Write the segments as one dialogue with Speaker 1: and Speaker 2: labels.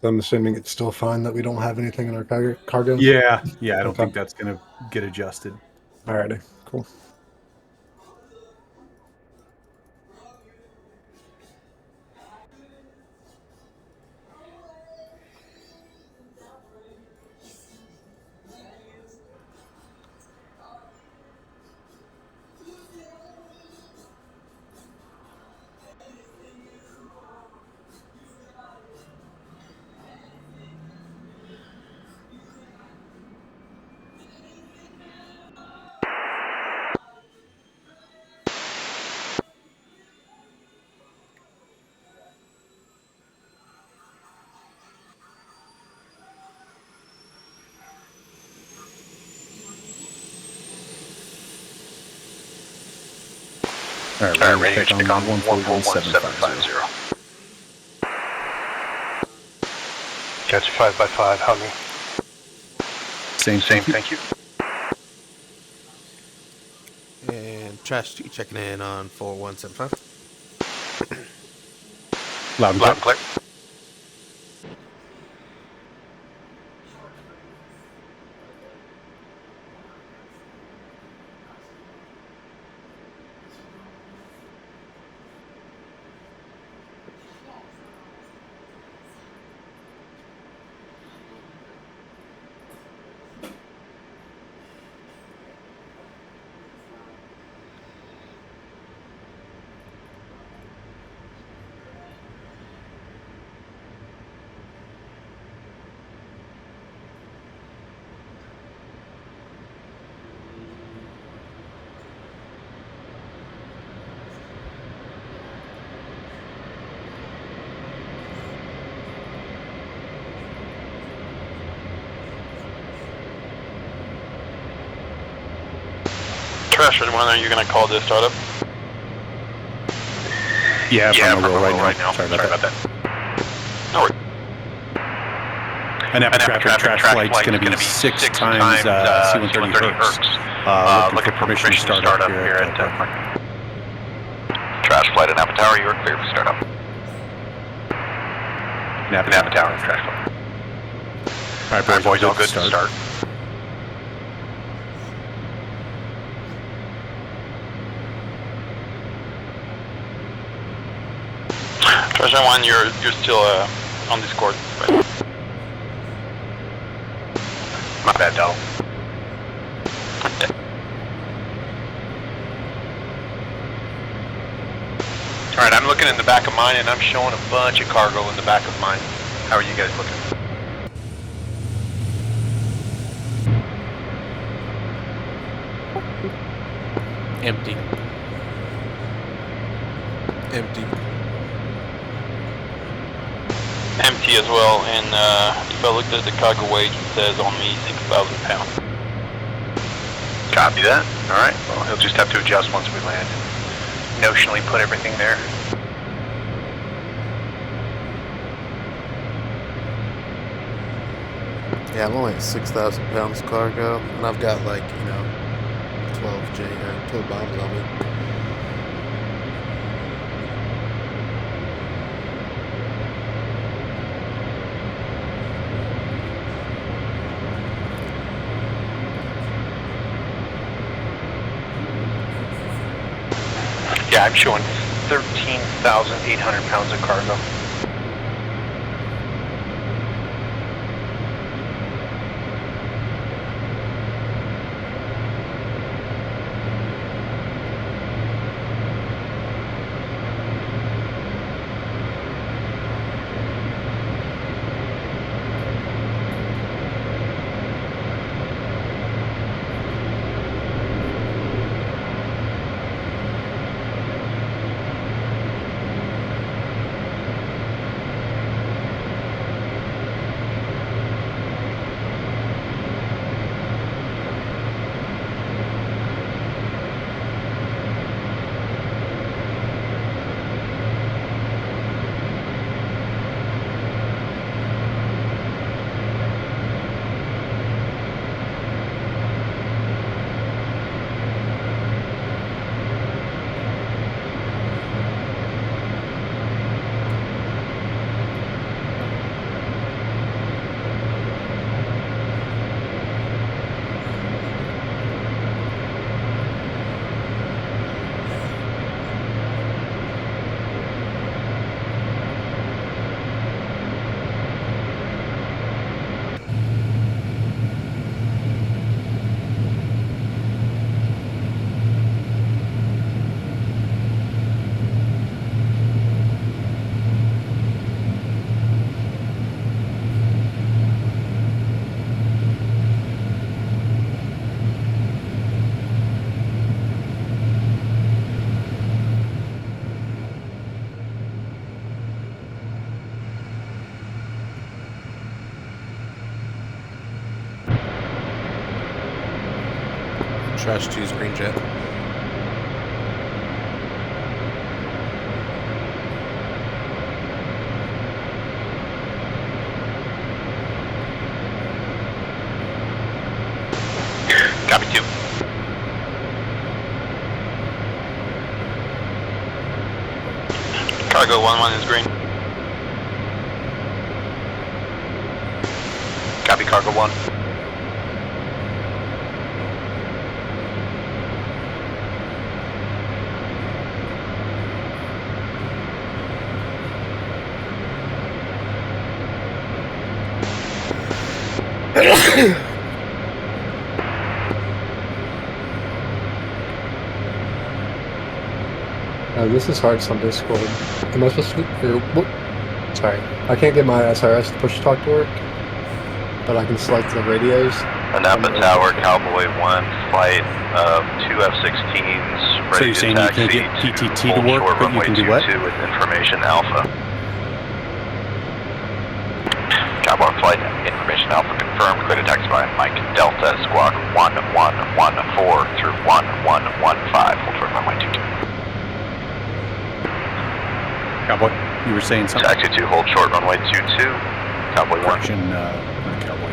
Speaker 1: I'm assuming it's still fine that we don't have anything in our cargo.
Speaker 2: Yeah, I don't
Speaker 1: Okay.
Speaker 2: think that's gonna get adjusted.
Speaker 1: Alrighty, cool.
Speaker 2: All right, ready to check on 141750.
Speaker 3: Catch 5x5, how me?
Speaker 2: Same, thank you.
Speaker 4: And Trash 2 checking in on 4175.
Speaker 2: Loud and clear.
Speaker 5: Trash, when are you going to call this startup?
Speaker 2: Yeah, I'm on the roll right now. Sorry about that.
Speaker 5: No worries.
Speaker 2: An traffic flight's going to be 6 times C-130 Hertz. Looking for permission to start up here at
Speaker 5: Trash flight at Anampa Tower, you are clear for startup.
Speaker 2: Anampa Tower, trash flight. All right, boys, all good to start.
Speaker 5: Trash 1, you're still on Discord. Right?
Speaker 3: My bad, Del. Alright, I'm looking in the back of mine and I'm showing a bunch of cargo in the back of mine. How are you guys looking?
Speaker 4: Empty.
Speaker 5: Empty as well, and if I looked at the cargo weight, it says on me 6,000 pounds.
Speaker 3: Copy that. Alright, well, he'll just have to adjust once we land and notionally put everything there.
Speaker 4: Yeah, I'm only at 6,000 pounds cargo, and I've got 12 bombs on me.
Speaker 3: Yeah, I'm showing 13,800 pounds of cargo.
Speaker 4: Trash 2's green jet.
Speaker 3: Copy 2.
Speaker 5: Cargo 1-1 is green.
Speaker 3: Copy cargo 1.
Speaker 1: This is hard on Discord. Am I supposed to? What? Sorry, I can't get my SRS push talk to work, but I can select the radios.
Speaker 3: Anampa Tower, Cowboy 1, flight of 2 F-16s,
Speaker 2: So
Speaker 3: ready
Speaker 2: you're
Speaker 3: to
Speaker 2: saying you
Speaker 3: taxi
Speaker 2: can't get PTT to
Speaker 3: hold
Speaker 2: work,
Speaker 3: short
Speaker 2: but you
Speaker 3: runway
Speaker 2: can do what?
Speaker 3: 22 with information Alpha. Cowboy flight, information Alpha confirmed, clear to taxi by Mike Delta, squawk 1114 through 1115, hold short runway 22.
Speaker 2: Cowboy, you were saying something?
Speaker 3: Taxi 2, hold short runway 22, Cowboy 1.
Speaker 2: Correction, not Cowboy.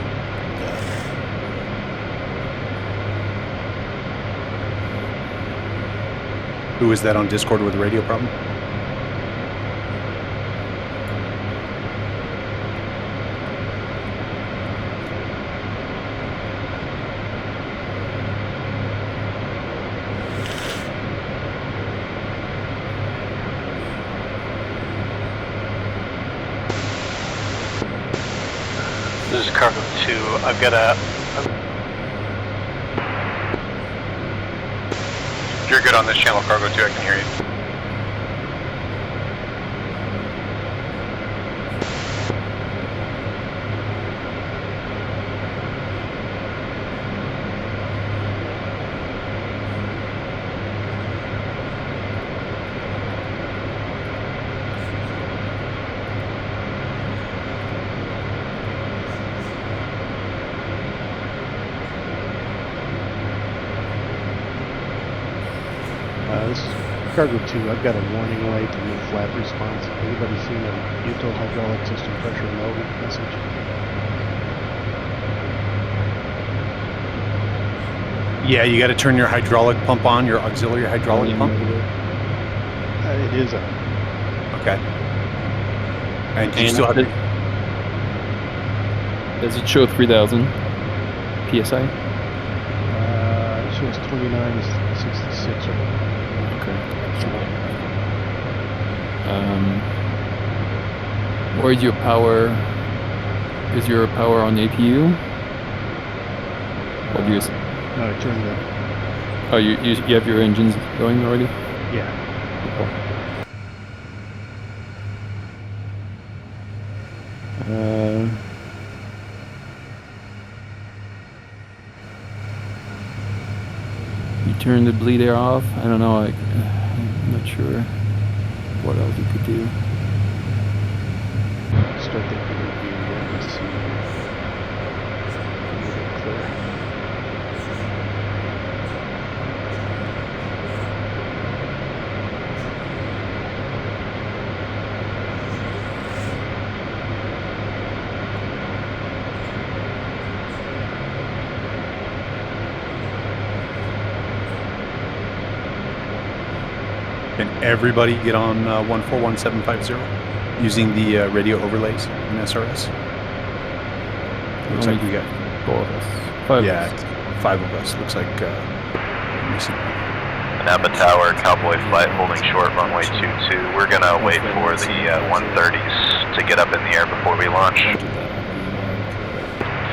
Speaker 2: Who is that on Discord with a radio problem?
Speaker 3: This is cargo 2, I've got a... You're good on this channel, cargo 2, I can hear you.
Speaker 6: This is Cargo 2. I've got a warning light and a flap response. Anybody seen a Util hydraulic system pressure low message?
Speaker 2: Yeah, you got to turn your hydraulic pump on, your auxiliary hydraulic pump.
Speaker 6: It is on.
Speaker 2: Okay. And do you still have to...
Speaker 7: Does it show 3,000 PSI?
Speaker 6: It shows 2966 right now.
Speaker 7: Okay. Where's your power? Is your power on APU? Or do you?
Speaker 6: No, I turned the...
Speaker 7: Oh, you have your engines going already?
Speaker 6: Yeah.
Speaker 7: You turn the bleed air off? I don't know, I'm not sure what else you could do.
Speaker 6: Start the PDB again and see. Make it clear.
Speaker 2: Can everybody get on 141750 using the radio overlays in SRS? Looks like we got
Speaker 7: 4 of us. 5
Speaker 2: yeah,
Speaker 7: of us.
Speaker 2: 5 of us. Looks like missing one.
Speaker 3: Anampa Tower, Cowboy flight holding short runway 22. We're gonna wait for the 130s to get up in the air before we launch.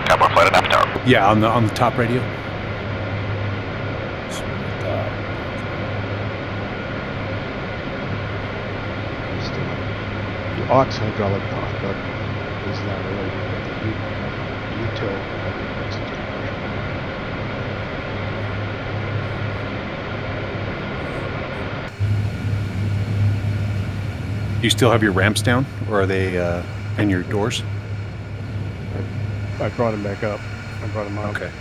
Speaker 3: Cowboy flight, Anampa Tower.
Speaker 2: Yeah, on the top radio.
Speaker 6: The aux hydraulic pump is not related, but the util hydraulic system pressure.
Speaker 2: Do you still have your ramps down, or are they and your doors?
Speaker 6: I brought them back up. I brought them out.
Speaker 2: Okay.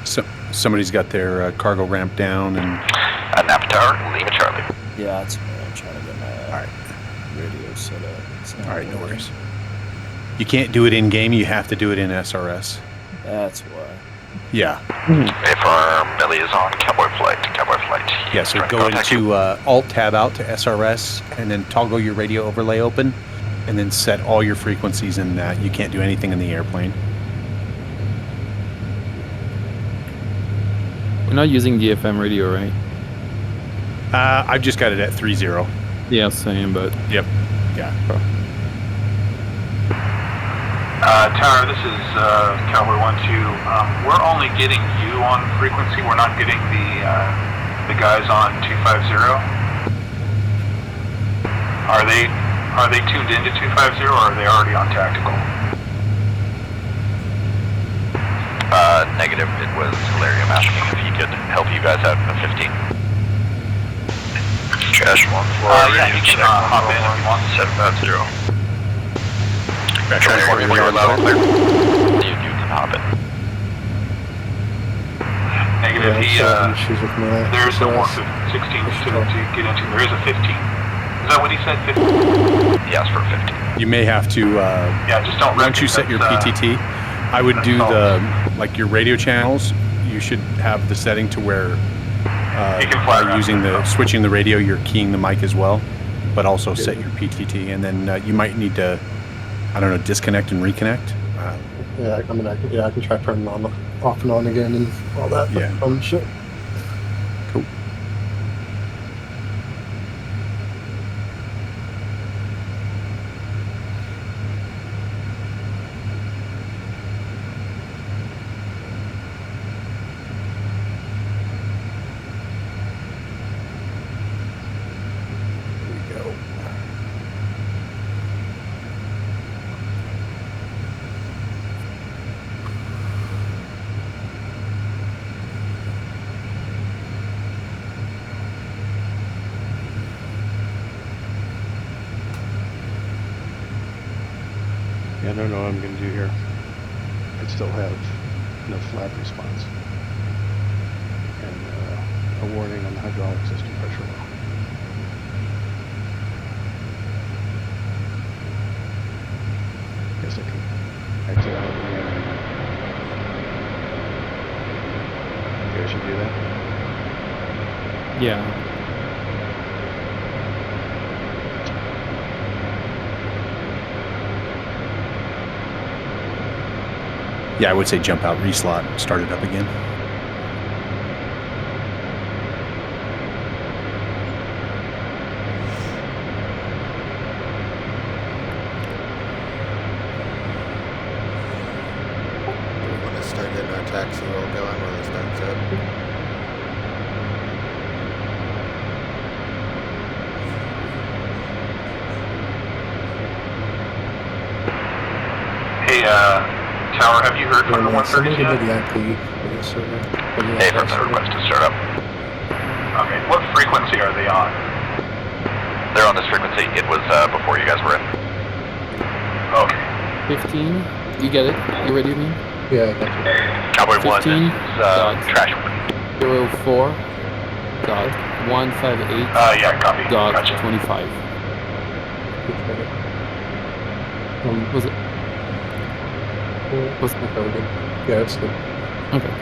Speaker 2: So somebody's got their cargo ramp down, and
Speaker 3: Anampa Tower, Lima Charlie.
Speaker 8: Yeah, that's me. I'm trying to get my
Speaker 2: Alright.
Speaker 8: radio set up. It's not
Speaker 2: all right, no
Speaker 8: working.
Speaker 2: worries. You can't do it in game. You have to do it in SRS.
Speaker 8: That's why.
Speaker 2: Yeah.
Speaker 3: Affirm, Belli is on, cowboy flight.
Speaker 2: Yeah. So
Speaker 3: Trying to
Speaker 2: go
Speaker 3: contact you.
Speaker 2: into Alt tab out to SRS, and then toggle your radio overlay open, and then set all your frequencies in that. You can't do anything in the airplane.
Speaker 7: We're not using the FM radio, right?
Speaker 2: I've just got it at 30.
Speaker 7: Yeah, same, but
Speaker 2: Yep. Yeah.
Speaker 9: Tower, this is Cowboy 1-2. We're only getting you on frequency. We're not getting the guys on 250. Are they tuned into 250 or are they already on tactical?
Speaker 3: Negative. It was Hilarium asking if he could help you guys out in the 15. Trash 1 floor.
Speaker 9: Yeah, you can hop in if you want.
Speaker 3: 750. Trash 1 floor, you're loud and clear. You can hop in.
Speaker 9: Negative.
Speaker 1: Issues with my
Speaker 9: There's no more
Speaker 1: SRS.
Speaker 9: 16 to get into. There is a 15. Is that what he said? 15?
Speaker 3: Yes, for 15.
Speaker 2: You may have to.
Speaker 9: Yeah, just don't wreck
Speaker 2: Once you
Speaker 9: it.
Speaker 2: set your
Speaker 9: That's,
Speaker 2: PTT, I would do
Speaker 9: that's
Speaker 2: like your radio channels. You should have the setting to where
Speaker 9: You can fly
Speaker 2: by
Speaker 9: around
Speaker 2: using
Speaker 9: it.
Speaker 2: switching the radio, you're keying the mic as well, but also set your PTT, and then you might need to, I don't know, disconnect and reconnect.
Speaker 1: Yeah, I can try turning on off and on again and all that.
Speaker 2: Yeah.
Speaker 1: Shit.
Speaker 2: Cool. Here we go.
Speaker 6: Yeah, I don't know what I'm going to do here. I still have no flap response. And a warning on the hydraulic system pressure low. Guess I can exit out and in. Okay, I should do that.
Speaker 7: yeah.
Speaker 2: Yeah, I would say jump out, reslot, start it up again.
Speaker 4: We want to start getting our taxi roll going when it starts up.
Speaker 9: Hey, Tower, have you heard from the
Speaker 1: Someone
Speaker 9: 130s
Speaker 1: give me
Speaker 9: yet?
Speaker 1: the IP for the server. For the
Speaker 3: Hey,
Speaker 1: SRS
Speaker 3: from the
Speaker 1: server.
Speaker 3: request to start up.
Speaker 9: Okay, what frequency are they on?
Speaker 3: They're on this frequency. It was before you guys were in.
Speaker 9: Okay.
Speaker 7: 15. You get it? You ready, man?
Speaker 1: Yeah, I got you.
Speaker 3: Cowboy 1
Speaker 7: 15,
Speaker 3: is
Speaker 7: dot.
Speaker 3: trash.
Speaker 7: 04 dot 158
Speaker 9: Yeah, copy.
Speaker 7: dot
Speaker 9: Gotcha.
Speaker 7: 25. Was it? Was
Speaker 1: Okay, we're good. Yeah, it's good.
Speaker 7: okay?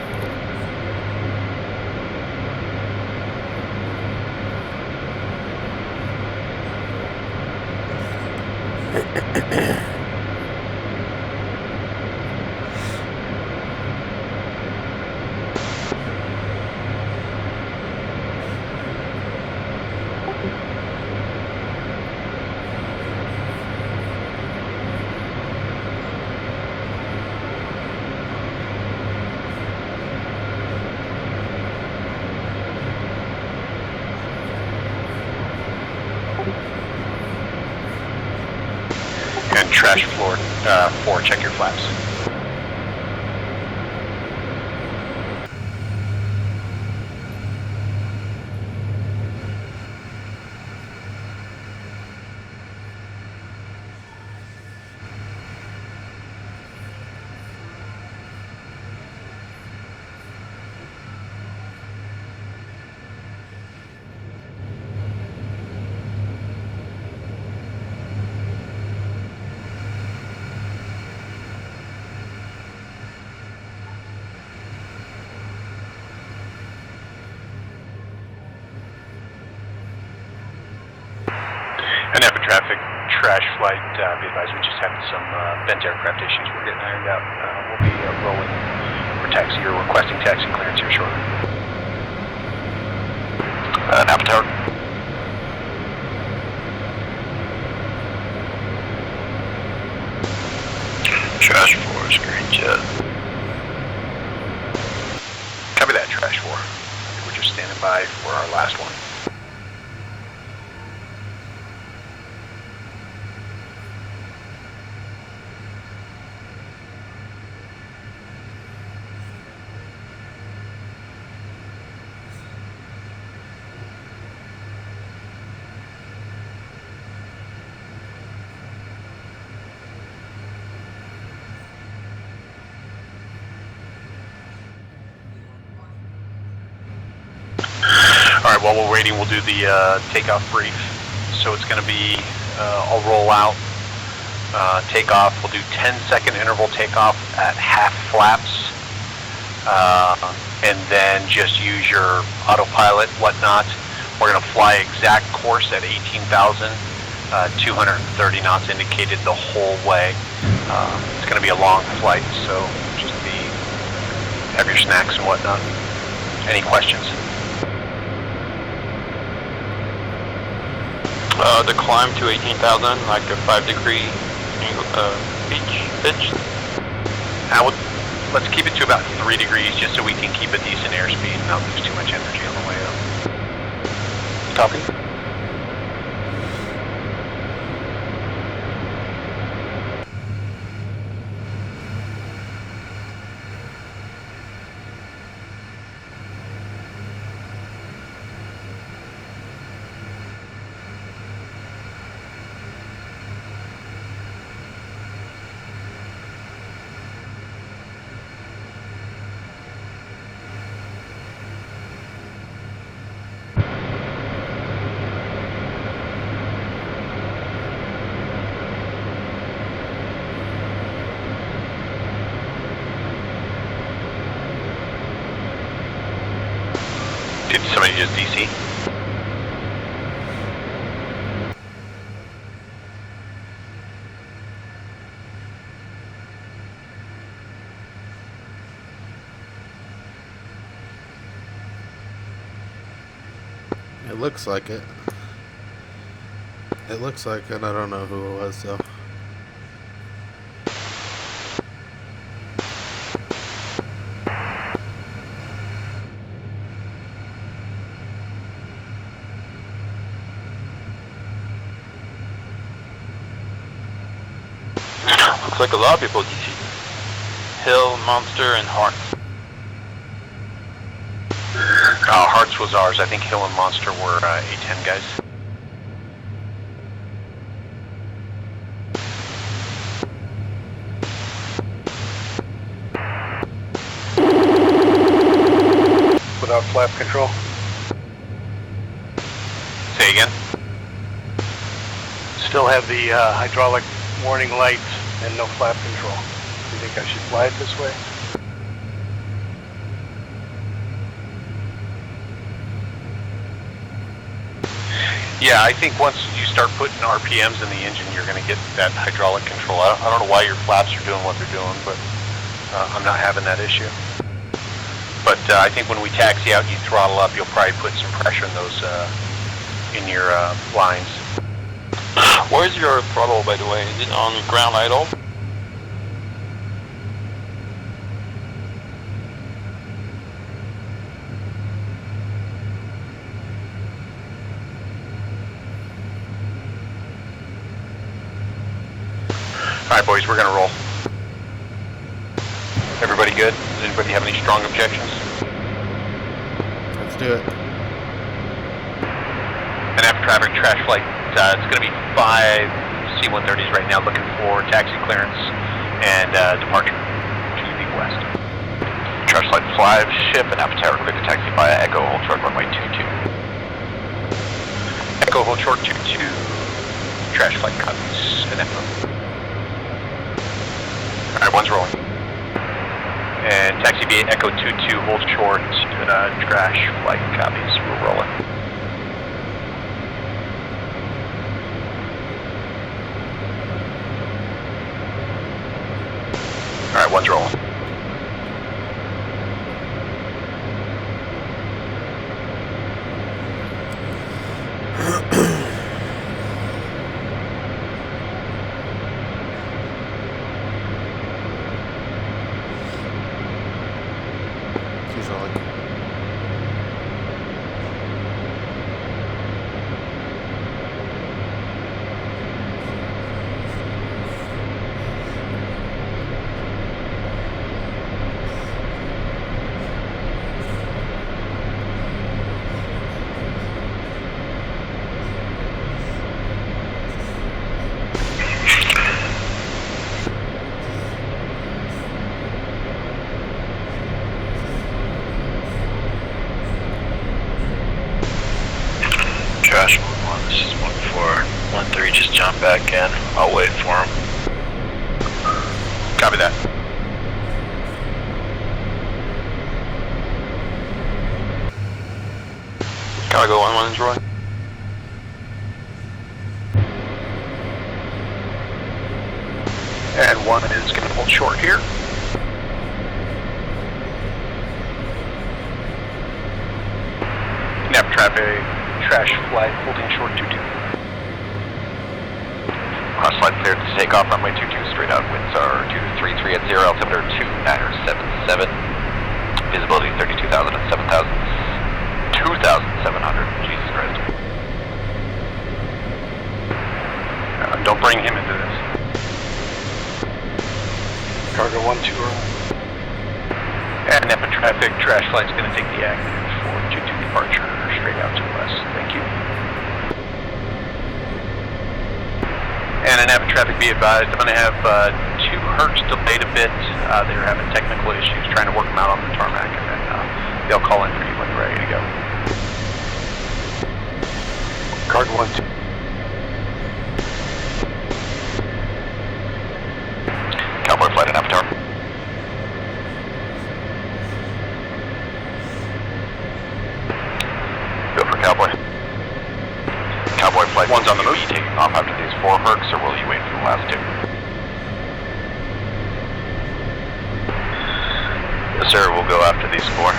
Speaker 3: And trash floor 4, check your flaps.
Speaker 2: traffic, trash flight, be advised we just had some bent aircraft issues we're getting ironed out. We'll be rolling for taxi or requesting taxi clearance here shortly.
Speaker 3: Anampa Tower. Trash 4 is green jet.
Speaker 2: Copy that, Trash 4. We're just standing by for our last one. Alright, while we're waiting, we'll do the takeoff brief. So it's going to be, I'll roll out, takeoff. We'll do 10-second interval takeoff at half flaps. And then just use your autopilot, whatnot. We're going to fly exact course at 18,230 knots indicated the whole way. It's going to be a long flight, so just have your snacks and whatnot. Any questions?
Speaker 5: The climb to 18,000, like a 5-degree pitch.
Speaker 2: Let's keep it to about 3 degrees just so we can keep a decent airspeed and not lose too much energy on the way up. Copy. Did somebody just DC?
Speaker 4: It looks like it. It looks like it. I don't know who it was though.
Speaker 5: Looks like a lot of people DC. Hill, Monster, and Heart.
Speaker 2: Hearts was ours. I think Hill and Monster were A10 guys.
Speaker 6: Without flap control.
Speaker 2: Say again?
Speaker 6: Still have the hydraulic warning lights and no flap control. You think I should fly it this way?
Speaker 2: Yeah, I think once you start putting RPMs in the engine, you're going to get that hydraulic control. I don't know why your flaps are doing what they're doing, but I'm not having that issue. But I think when we taxi out, you throttle up, you'll probably put some pressure in those in your lines.
Speaker 5: Where's your throttle, by the way? Is it on ground idle?
Speaker 2: Alright boys, we're gonna roll. Everybody good? Does anybody have any strong objections?
Speaker 4: Let's do it.
Speaker 2: And after traffic trash flight, it's gonna be 5 C-130s right now looking for taxi clearance and departure to the west.
Speaker 3: Trash flight 5, ship, Anampa Tower, clear to taxi via Echo, hold short runway 22.
Speaker 2: Echo, hold short 22. Trash flight copies, Anampa. Alright, one's rolling. And taxi via Echo 22, hold short, trash flight copies, we're rolling.
Speaker 3: He's rolling.
Speaker 4: He's rolling.
Speaker 3: Trash 1-1, this is 1-4. 1-3, just jump back in. I'll wait for him.
Speaker 2: Copy that.
Speaker 5: Cargo 1-1 is rolling.
Speaker 2: And 1 is going to hold short here. Nav traffic, trash flight, holding short 2-2.
Speaker 3: Cross flight cleared to take off, runway 22, straight out. Winds are 233 at 0, altimeter 2977. Visibility 32,000 and 7,000. 2,700. Jesus Christ.
Speaker 2: Don't bring him into this.
Speaker 6: Cargo 1-2 roll.
Speaker 2: And NEPA traffic, trash flight's going to take the active for 2-2 departure straight out to west. Thank you. And in NEPA traffic, be advised, I'm going to have 2 Hertz delayed a bit. They're having technical issues, trying to work them out on the tarmac, and then they'll call in for you when you're ready to go.
Speaker 6: Cargo 1-2.
Speaker 3: Cowboy flight and Avatar. Go for Cowboy. Cowboy flight.
Speaker 2: One's on the
Speaker 3: Will
Speaker 2: move.
Speaker 3: you be taking off after these 4 Hercs, or will you wait for the last 2? Yes, sir. We'll go after these 4.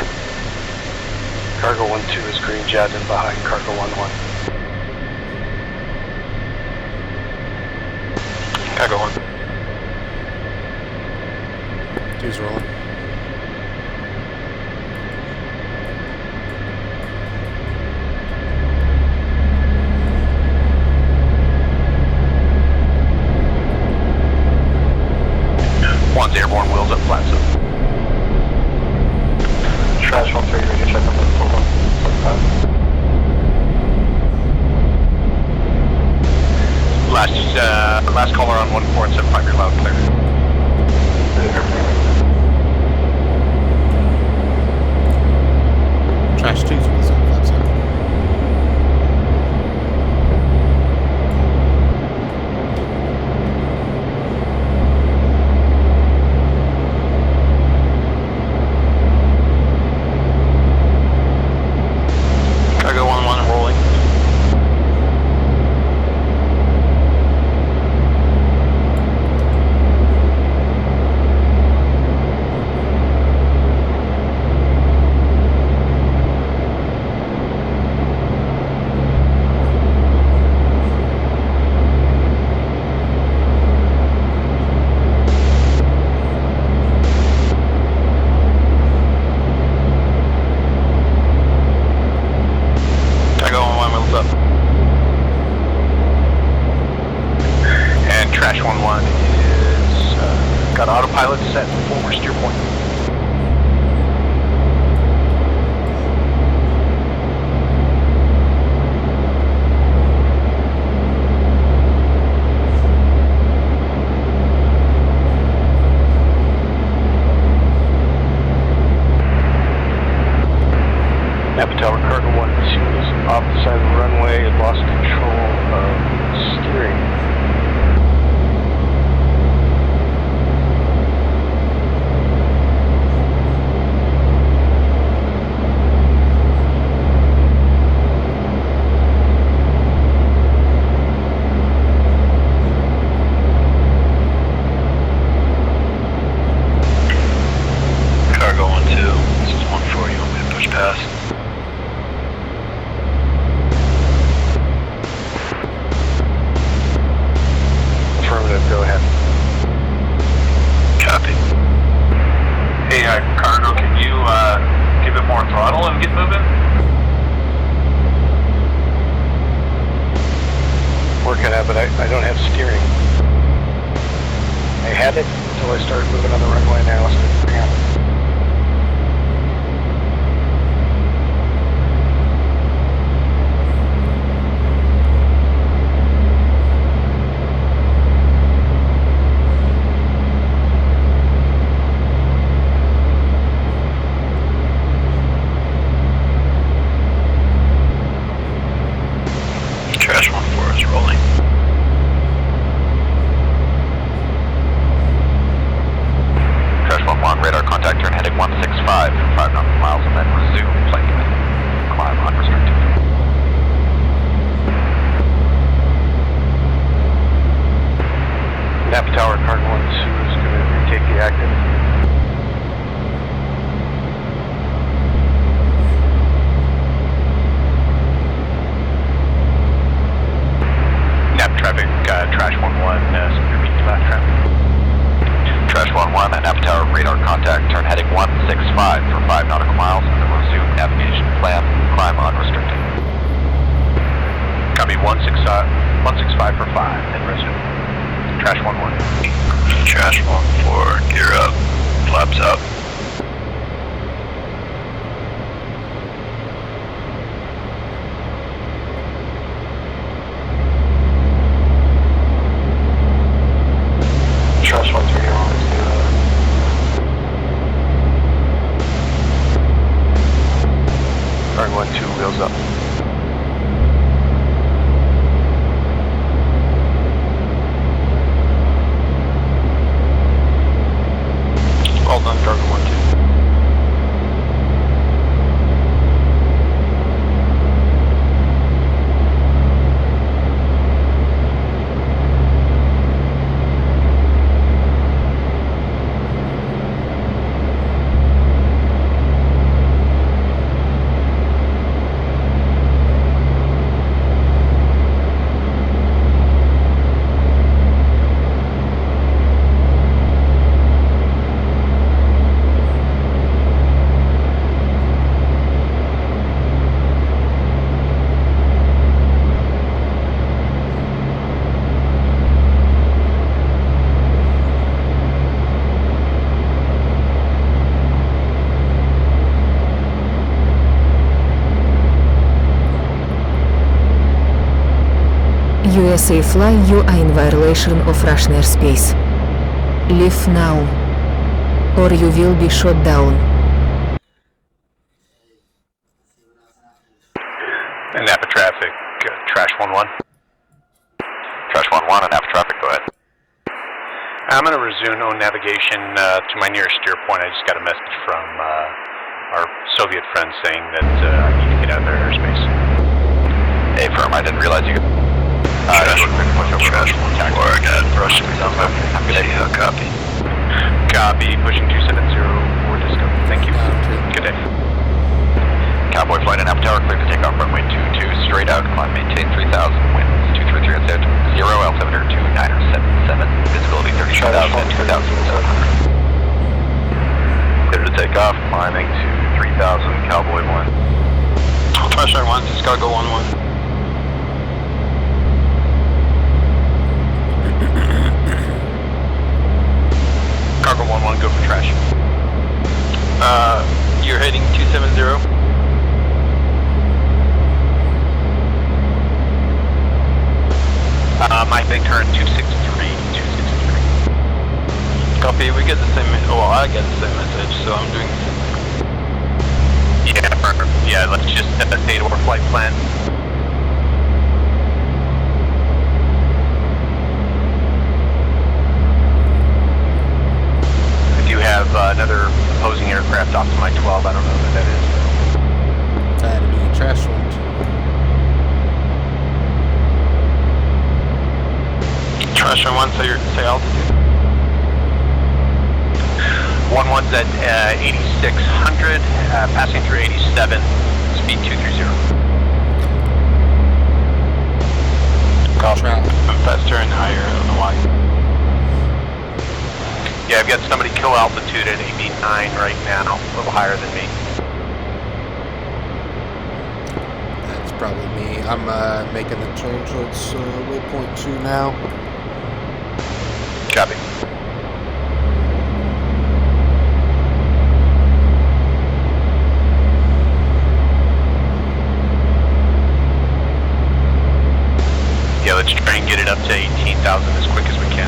Speaker 6: Cargo 1-2 is green jet and behind Cargo 1-1.
Speaker 2: Cargo 1.
Speaker 4: He's rolling.
Speaker 2: One's airborne, wheels up, flat zone.
Speaker 6: Trash 1-3, radio check on the full one.
Speaker 2: Last caller on 1-4 and 7-5, you're loud and clear.
Speaker 4: Trash 2 wheels up, that's it.
Speaker 5: Cargo 1-1 rolling. Cargo 1-1 wheels up.
Speaker 2: And Trash 1-1 is got autopilot set forward steer point.
Speaker 6: Napa Tower, Cargo 1-2 is off the side of the runway and lost control of steering.
Speaker 10: but I don't have steering. I had it until I started moving on the runway, and I lost it. Hang on.
Speaker 3: Trash 1-4 is rolling. Trash 1-1, radar contact, turn heading 165 for 5 nautical miles, and then resume flight command. Climb unrestricted.
Speaker 10: Napa Tower, Cardinal 1-2 is going to retake the active.
Speaker 2: Traffic, Trash 1-1, repeat last traffic.
Speaker 3: Trash 1-1 at Napa Tower, radar contact, turn heading 165 for 5 nautical miles, and then resume navigation plan, climb unrestricted.
Speaker 2: Copy 165 for 5, and resume. Trash 1-1.
Speaker 3: Trash 1-4, gear up, flaps up.
Speaker 10: Trash 1-3 on
Speaker 2: Turn 1-2, wheels up.
Speaker 5: All done, Cargo 1-2.
Speaker 11: USA Fly, you are in violation of Russian airspace. Leave now, or you will be shot down.
Speaker 2: And Napa traffic, Trash 1-1.
Speaker 3: Trash 1-1 and Napa traffic, go ahead.
Speaker 2: I'm going to resume on navigation to my nearest steer point. I just got a message from our Soviet friends saying that I need to get out of their airspace.
Speaker 3: Hey, firm, I didn't realize you could...
Speaker 2: Trash
Speaker 3: 1-4, I got Russian. I'm good idea, copy.
Speaker 2: Copy, pushing 270 for Disco. Thank you. Good day.
Speaker 3: Cowboy flight in Napa Tower, clear to take off runway 22, straight out, climb, maintain 3000, winds 233 at 0, altimeter 2977, visibility 32,000, 2,700. Clear to take off, climbing to 3000, Cowboy 1.
Speaker 5: Trash 1, Chicago 1-1.
Speaker 2: Cargo 1-1, go for trash.
Speaker 5: You're heading 270.
Speaker 2: My thing turned 263.
Speaker 5: Copy, we get the same, I get the same message, so I'm doing the same thing.
Speaker 2: Yeah, perfect. Yeah, let's just stay to our flight plan. I do have another opposing aircraft off to my 12. I don't know who that is.
Speaker 4: That'd be Trash 1-2.
Speaker 5: Trash 1, say altitude.
Speaker 2: 1-1's at 8600, passing through 87, speed 230.
Speaker 5: Copy. I'm faster and higher, I don't know why.
Speaker 2: Yeah, I've got somebody kill altitude at 89 right now, a little higher than me.
Speaker 4: That's probably me. I'm making the turn towards waypoint 2 now.
Speaker 3: Copy.
Speaker 2: Yeah, let's try and get it up to 18,000 as quick as we can.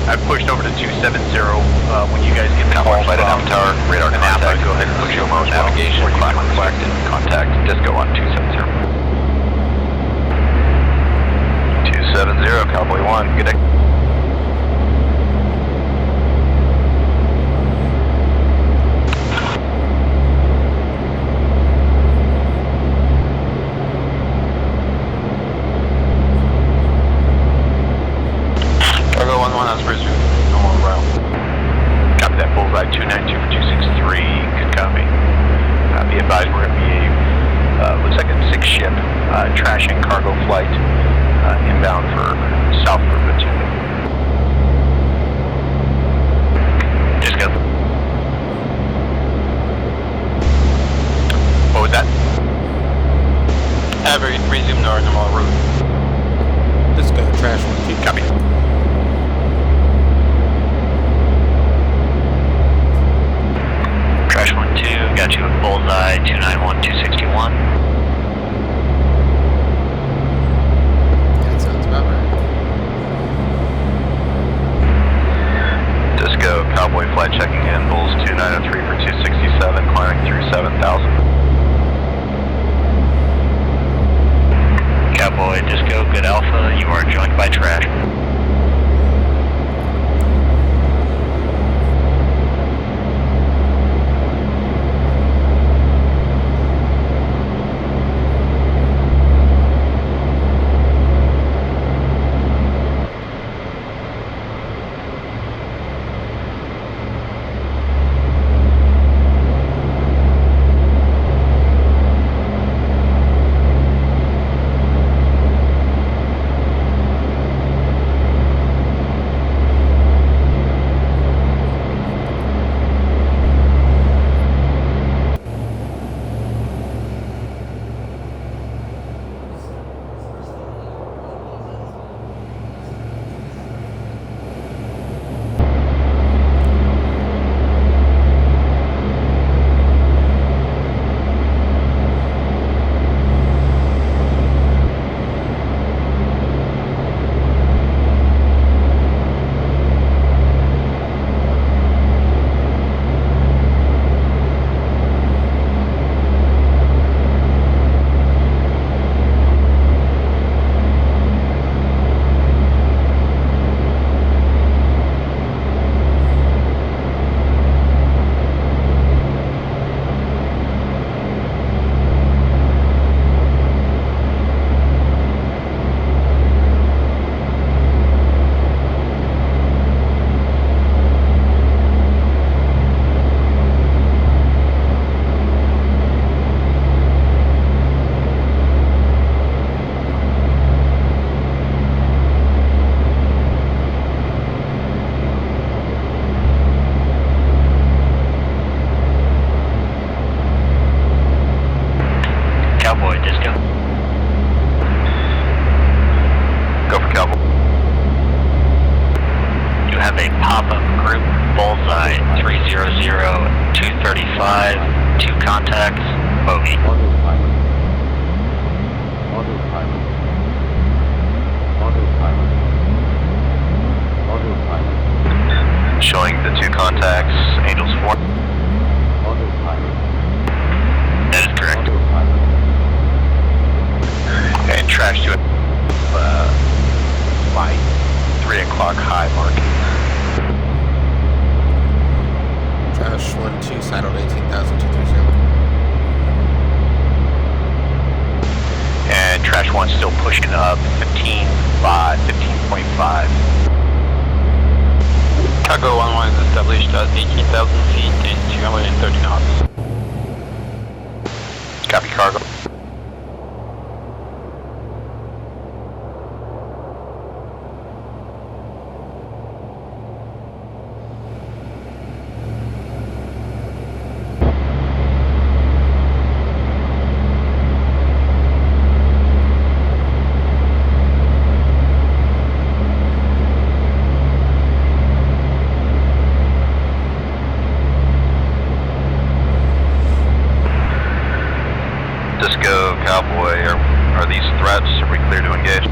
Speaker 2: I've pushed over to 270. When you guys get the call
Speaker 3: Flight
Speaker 2: from
Speaker 3: Anampa Tower, radar
Speaker 2: Anampa,
Speaker 3: contact,
Speaker 2: go ahead and push over as well.
Speaker 3: navigation, climb reflected, contact, disco on 270. 270, Cowboy 1, good day.
Speaker 5: Cargo 11, that's resumed. No more route.
Speaker 2: Copy that, bullseye 292 for 263, good copy. Be advised we're going to be looks like a 6-ship trash and cargo flight inbound for south for Batumi. Just go. What was that?
Speaker 5: Have resumed our normal route.
Speaker 4: Disco, trash 1, keep
Speaker 2: Copy.
Speaker 3: Trash 1-2, got you at bullseye 291, 261.
Speaker 4: That sounds about right.
Speaker 3: Disco, Cowboy flight checking in, bulls 2903 for 267, climbing through 7,000. Cowboy, Disco, good Alpha, you are joined by trash. Bullseye 300, 235, 2 contacts, bogey.
Speaker 12: Autopilot. Autopilot. Autopilot. Autopilot.
Speaker 3: Showing the 2 contacts, Angels 4. Rock High marking.
Speaker 4: Trash 1-2, saddled 18,230.
Speaker 2: And Trash 1 still pushing up 15.5.
Speaker 5: Cargo 1 is established at 18,000 feet and 230 knots.
Speaker 2: Copy cargo.
Speaker 3: Disco, Cowboy, are these threats? Are we clear to engage?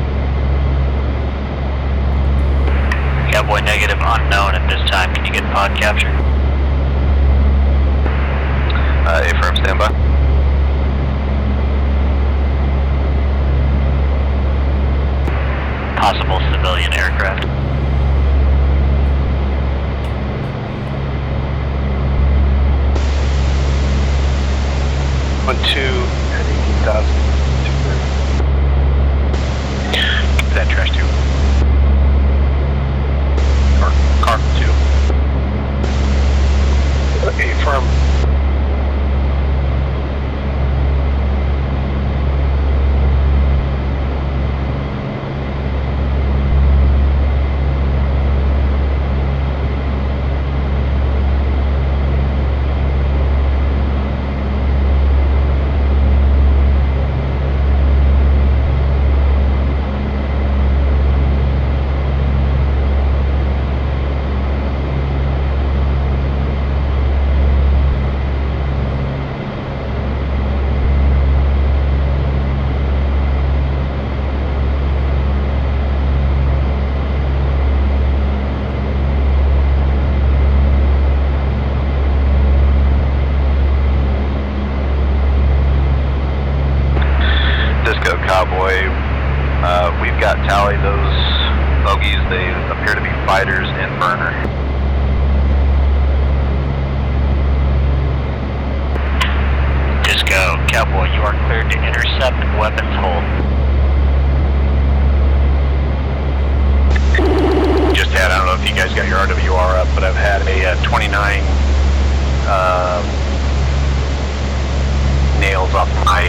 Speaker 12: Cowboy negative, unknown at this time. Can you get pod capture?
Speaker 3: A-firm, standby.
Speaker 12: Possible civilian aircraft.
Speaker 2: Two at 18,230. That Trash 2. Or Cargo 2. Okay, firm.
Speaker 3: We've got tally those bogies. They appear to be fighters and burner.
Speaker 12: Disco, Cowboy, you are cleared to intercept weapons hold.
Speaker 2: Just had, I don't know if you guys got your RWR up, but I've had a 29 nails off my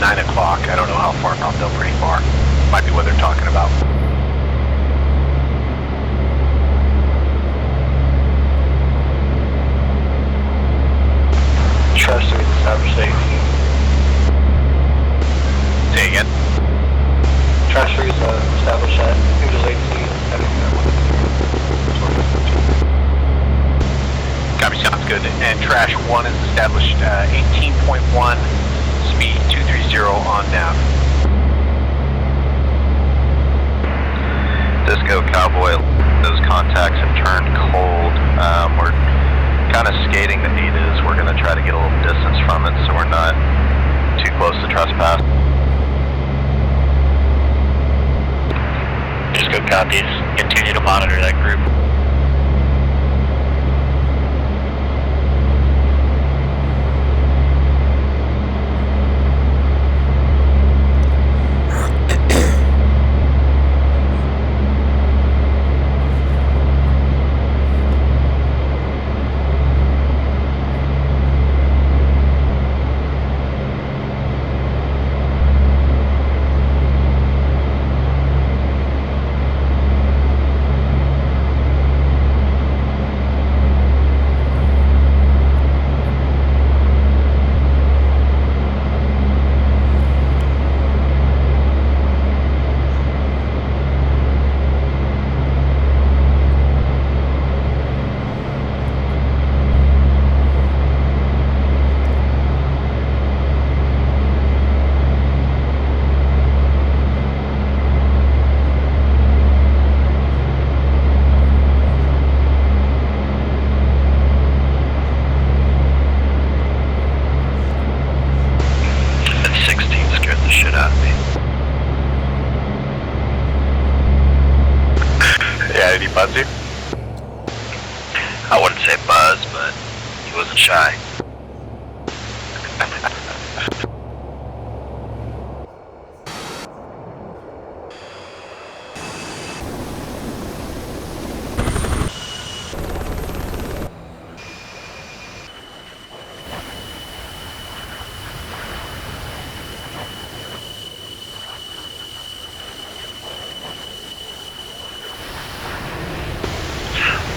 Speaker 2: 9 o'clock. I don't know how far off, though, pretty far. Might be what they're talking about.
Speaker 10: Trash 3 established 18.
Speaker 2: Say again.
Speaker 10: Trash 3 is established at Angels 18.
Speaker 2: Copy, sounds good. And Trash 1 is established 18.1, speed 230 on down.
Speaker 3: Disco, Cowboy, those contacts have turned cold. We're kind of skating the natives. We're going to try to get a little distance from it so we're not too close to trespass.
Speaker 12: Disco copies. Continue to monitor that group.
Speaker 2: buzz you?
Speaker 3: I wouldn't say buzz, but he wasn't shy.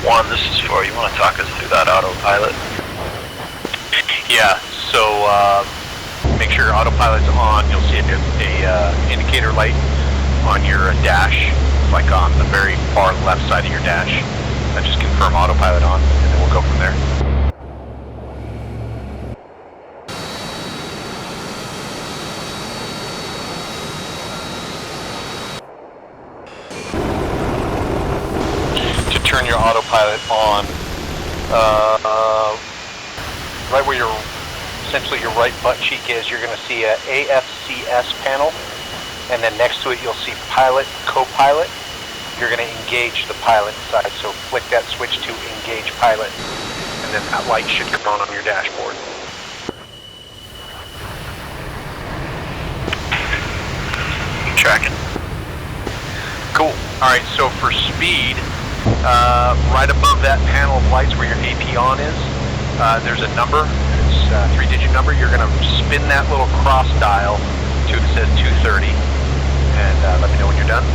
Speaker 3: One, this is for you. Want to talk us through that autopilot?
Speaker 2: Yeah, so make sure your autopilot's on. You'll see a indicator light on your dash, like on the very far left side of your dash. Just confirm autopilot on, and then we'll go from there. Turn your autopilot on right where essentially your right butt cheek is. You're going to see a AFCS panel, and then next to it you'll see pilot, co-pilot. You're going to engage the pilot side, so flick that switch to engage pilot, and then that light should come on your dashboard.
Speaker 3: Tracking.
Speaker 2: Cool. Alright, so for speed, right above that panel of lights where your AP on is, there's a number. It's a 3-digit number. You're going to spin that little cross dial to it says 230, and let me know when you're done.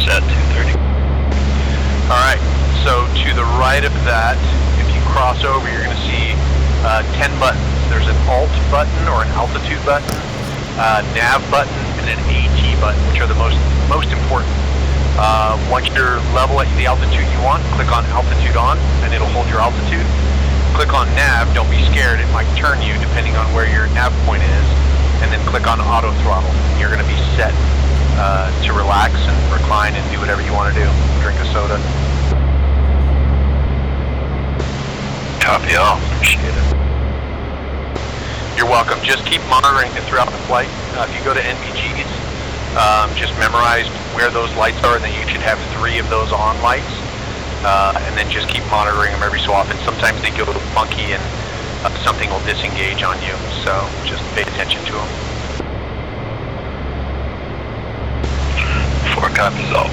Speaker 3: Set 230.
Speaker 2: Alright, so to the right of that, if you cross over, you're going to see 10 buttons. There's an Alt button or an altitude button, nav button, and an AT button, which are the most important. Once you're level at the altitude you want, click on altitude on, and it'll hold your altitude. Click on nav, don't be scared, it might turn you depending on where your nav point is, and then click on auto throttle. You're going to be set to relax and recline and do whatever you want to do. Drink a soda.
Speaker 3: Copy all. Appreciate it.
Speaker 2: You're welcome. Just keep monitoring it throughout the flight. If you go to NVGs, just memorize where those lights are, and then you should have 3 of those on lights. And then just keep monitoring them every so often. Sometimes they go funky and something will disengage on you, so just pay attention to them.
Speaker 3: 4 copies all.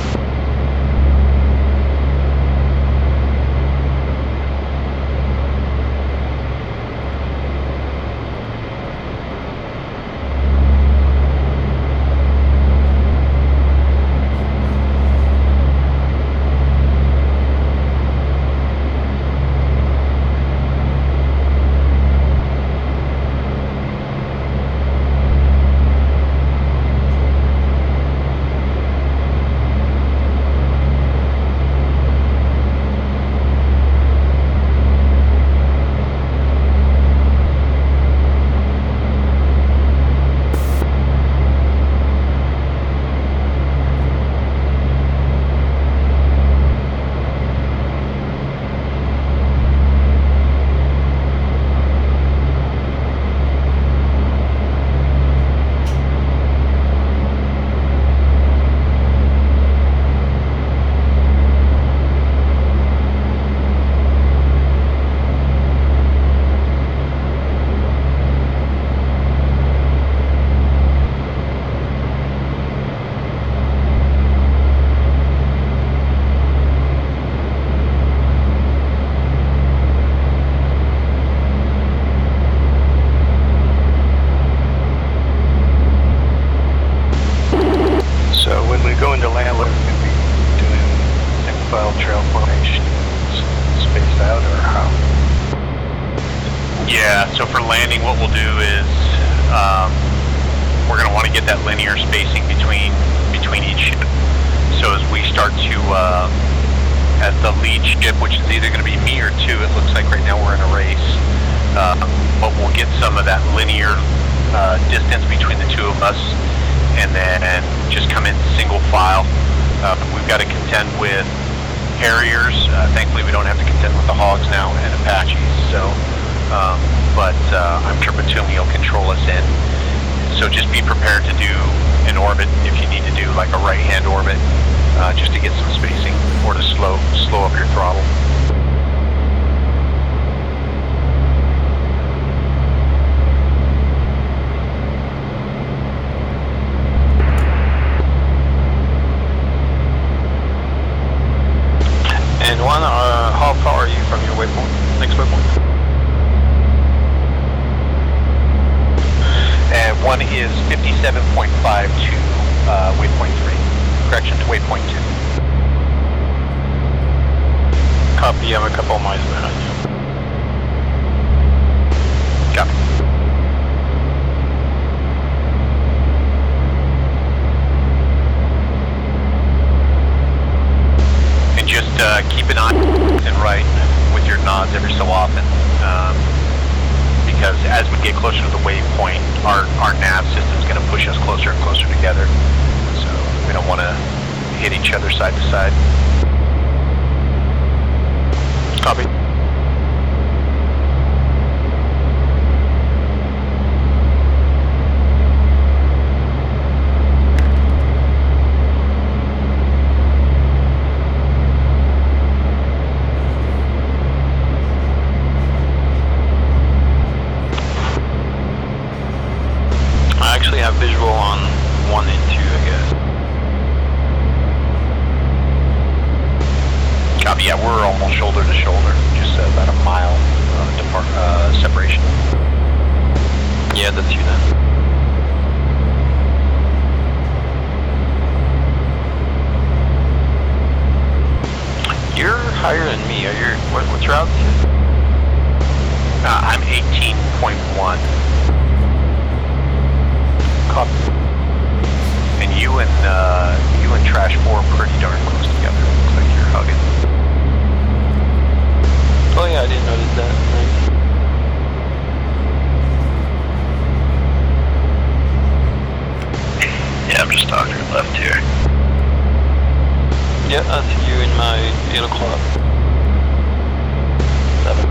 Speaker 2: So for landing, what we'll do is we're going to want to get that linear spacing between each ship. So as we start to, as the lead ship, which is either going to be me or 2, it looks like right now we're in a race, but we'll get some of that linear distance between the 2 of us, and then just come in single file. We've got to contend with Harriers. Thankfully, we don't have to contend with the Hogs now and Apaches. So, but I'm sure Batumi will control us in. So just be prepared to do an orbit if you need to do like a right-hand orbit, just to get some spacing or to slow up your throttle.
Speaker 5: And one, how far are you from your waypoint? Next waypoint?
Speaker 2: And one is 57.5 to waypoint 3. Correction to waypoint 2.
Speaker 5: Copy, I'm a couple miles behind you.
Speaker 2: Copy. And just keep an eye and right with your nods every so often. Because as we get closer to the waypoint, our nav system is going to push us closer and closer together. So we don't want to hit each other side to side.
Speaker 5: Copy. I actually have visual on 1 and 2, I guess.
Speaker 2: Copy, yeah, we're almost shoulder to shoulder, just about a mile separation.
Speaker 5: Yeah, that's you then. You're higher than me. Are you? What's your altitude?
Speaker 2: I'm 18.1.
Speaker 5: Copy.
Speaker 2: And you and Trash 4 are pretty darn close together. Looks like you're hugging.
Speaker 5: Oh yeah, I didn't notice that. Nice.
Speaker 12: Yeah, I'm just talking left here.
Speaker 5: Yeah, I see you in my 8 o'clock. 7.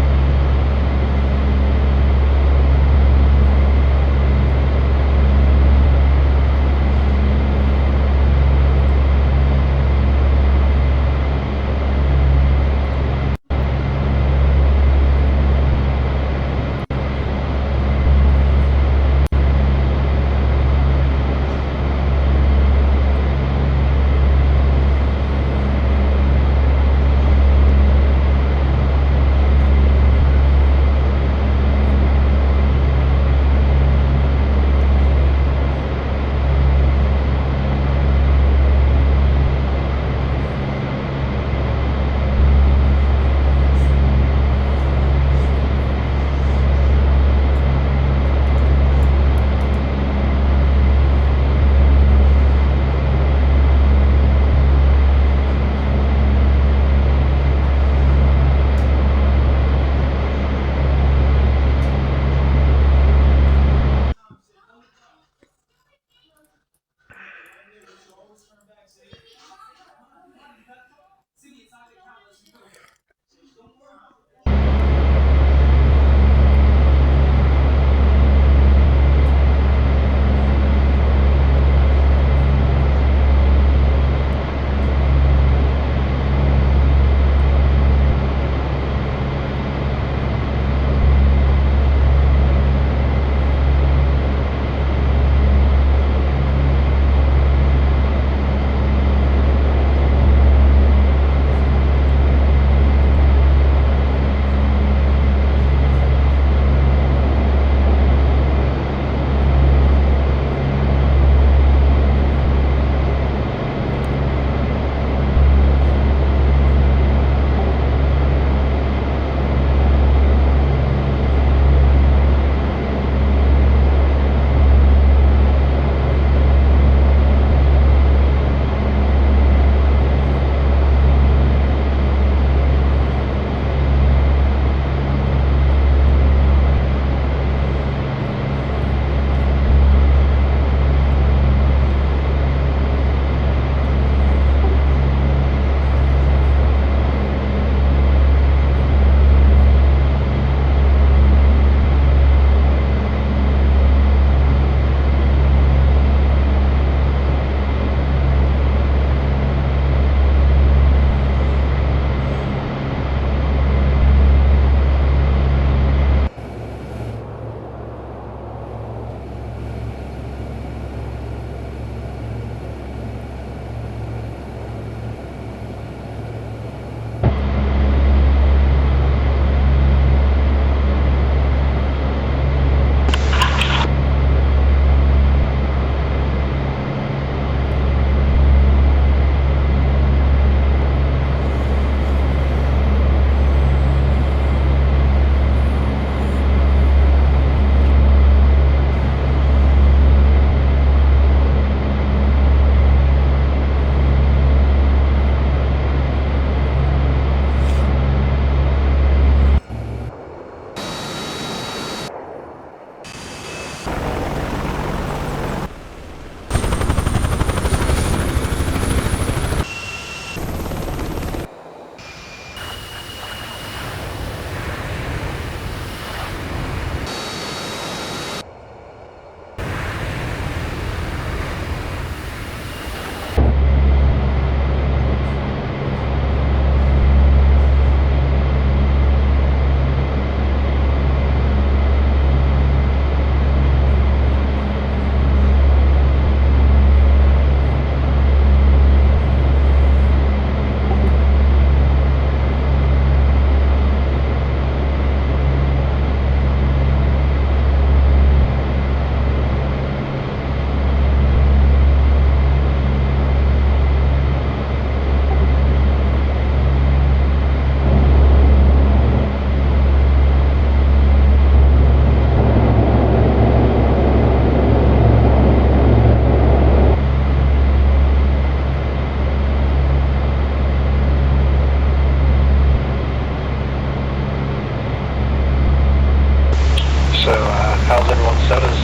Speaker 10: How's everyone's sodas?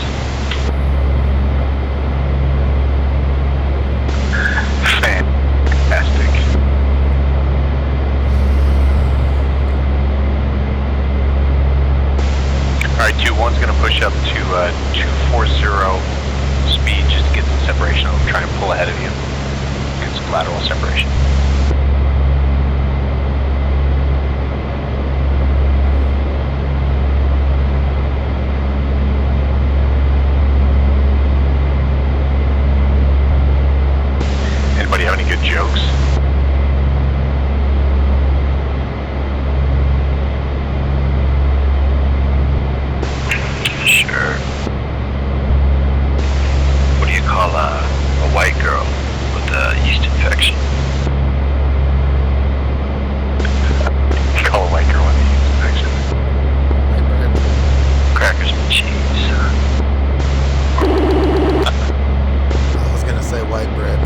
Speaker 2: Fantastic. Alright, 2-1's going to push up to 240 speed just to get some separation. I'm trying to pull ahead of you. Get some lateral separation. Anybody have any good jokes?
Speaker 3: Sure. What do you call a white girl with a yeast infection?
Speaker 2: Call a white girl with a yeast infection.
Speaker 3: Crackers and cheese.
Speaker 4: I was gonna say white bread.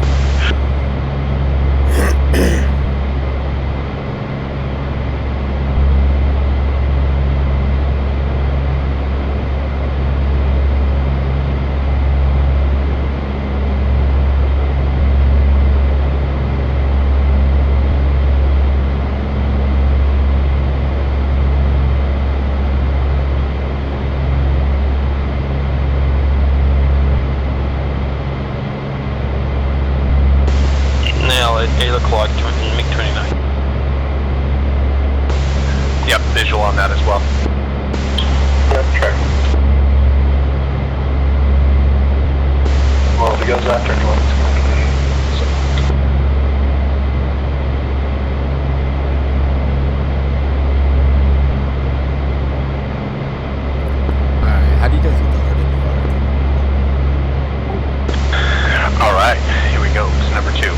Speaker 5: Now at 8 o'clock, MiG-29.
Speaker 2: Yep, visual on that as well.
Speaker 10: Yep, check. Well, if he goes after anyone, it's going to be me. So.
Speaker 4: Alright, how do you guys with the RWR?
Speaker 2: Alright, here we go. It's number 2.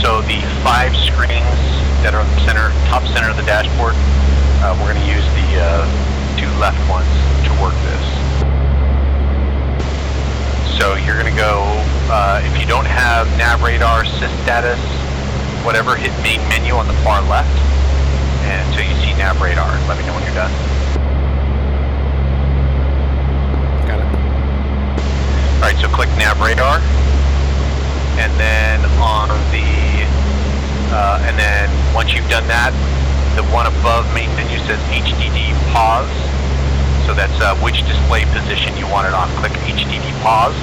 Speaker 2: So the 5 screens that are on the top center of the dashboard, we're going to use the 2 left ones to work this. So you're going to go, if you don't have nav radar, sys status, whatever, hit main menu on the far left until you see nav radar. Let me know when you're done.
Speaker 4: Got it.
Speaker 2: Alright, so click nav radar. And then on the, and then once you've done that, the one above main menu says HDD pause. So that's which display position you want it on. Click HDD pause.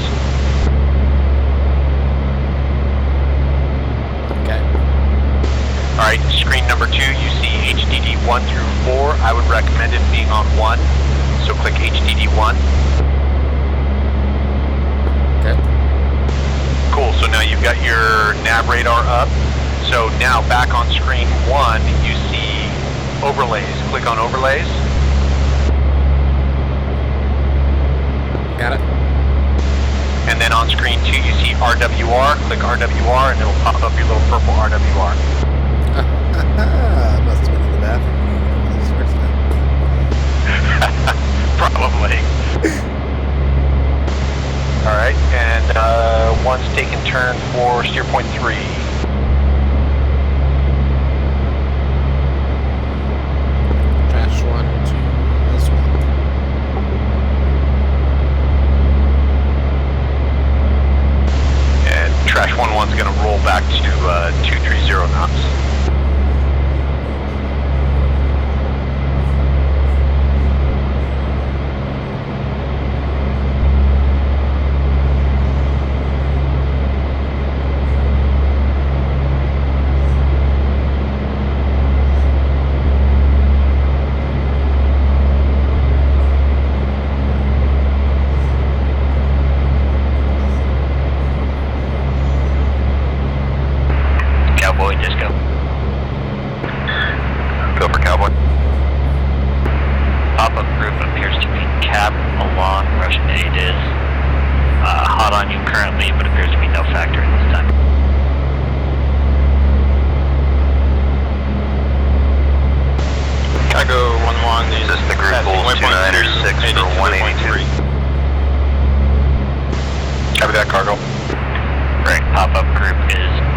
Speaker 4: Okay.
Speaker 2: Alright, screen number 2, you see HDD 1 through 4. I would recommend it being on 1. So click HDD 1.
Speaker 4: Okay.
Speaker 2: Cool, so now you've got your nav radar up. So now back on screen 1, you see overlays. Click on overlays.
Speaker 4: Got it.
Speaker 2: And then on screen 2, you see RWR. Click RWR and it'll pop up your little purple RWR.
Speaker 4: I must have been in the bathroom.
Speaker 2: Probably. Alright, and one's taking turn for steer point 3.
Speaker 4: Trash 1 to this one.
Speaker 2: And trash 1-1's going to roll back to 230 knots.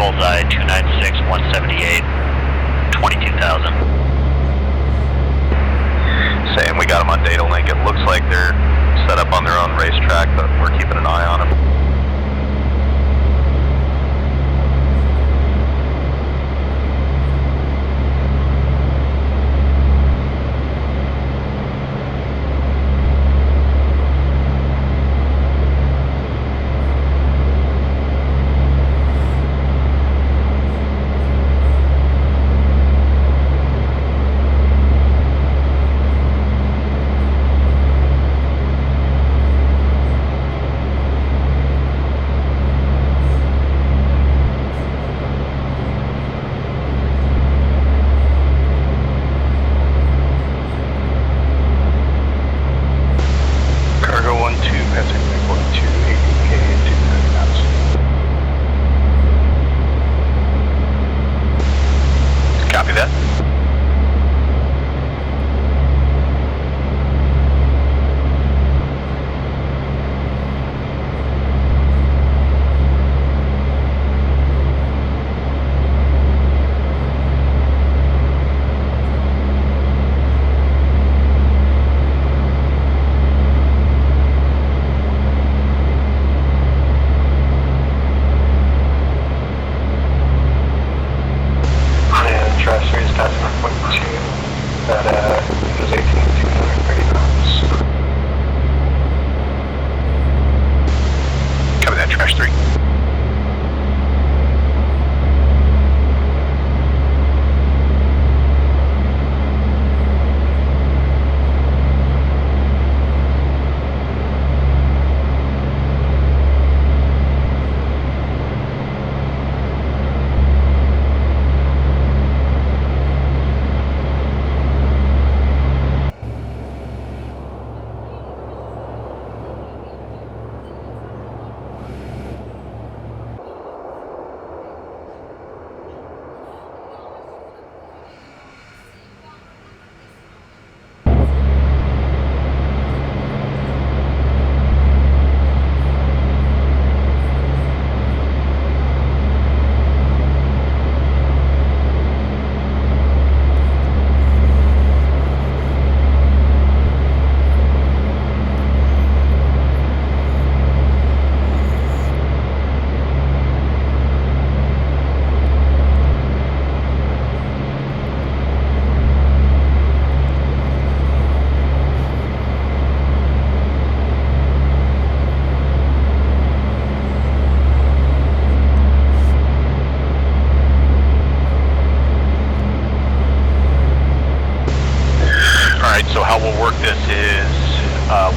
Speaker 12: Bullseye 296, 178, 22,000.
Speaker 2: Saying we got them on data link. It looks like they're
Speaker 3: set up on their own racetrack, but we're keeping an eye on them.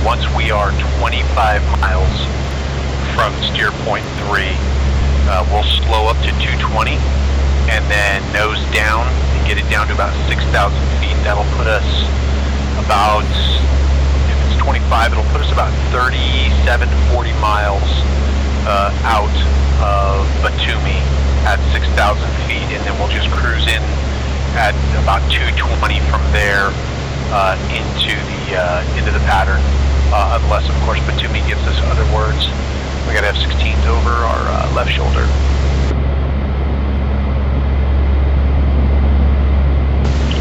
Speaker 3: Once we are 25 miles from steer point 3, we'll slow up to 220 and then nose down and get it down to about 6,000 feet. That'll put us about, if it's 25, it'll put us about 37 to 40 miles out of Batumi at 6,000 feet, and then we'll just cruise in at about 220 from there into the pattern, unless of course Batumi gives us other words. We gotta have 16s over our left shoulder.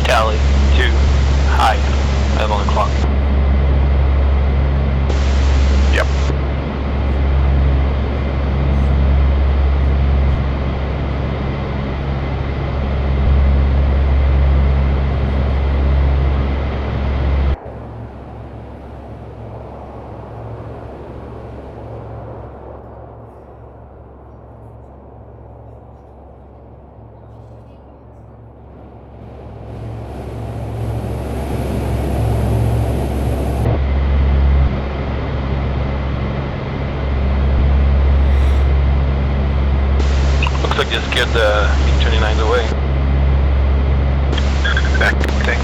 Speaker 5: Tally 2 high. I'm on the clock.
Speaker 2: Yep.
Speaker 5: Looks like just scared the B-29s away.
Speaker 2: That thing.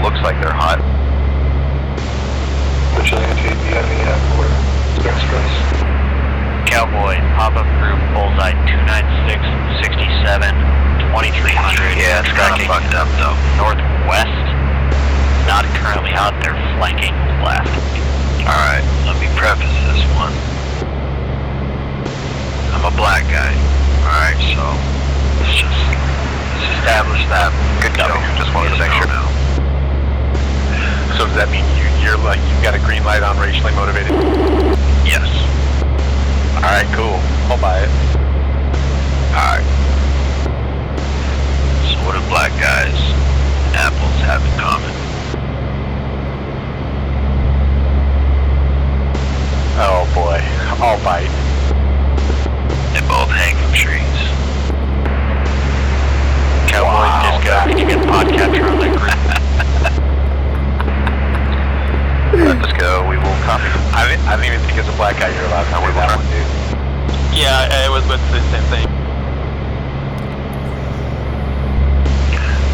Speaker 3: Looks like they're hot.
Speaker 10: Vigilante, do you have any order? Extras.
Speaker 12: Cowboy, pop-up group, bullseye 296, 67, 2300.
Speaker 3: Yeah, it's kind of fucked up though.
Speaker 12: Northwest. Not currently out there, flanking left.
Speaker 3: Alright, let me preface this one. I'm a black guy. Alright, so let's establish that. Good job. Just wanted to make sure now.
Speaker 2: So does that mean you're like, you've got a green light on racially motivated?
Speaker 3: Yes.
Speaker 2: Alright, cool. I'll buy it.
Speaker 3: Alright. So what do black guys and apples have in common?
Speaker 2: Oh boy, I'll bite.
Speaker 3: They both hang from trees.
Speaker 12: Cowboy, Disco, can you get pod capture on that group?
Speaker 3: Let us go, we will copy.
Speaker 2: I didn't even think as a black guy you're allowed to do that one, dude.
Speaker 5: Yeah, I was about to say the same thing.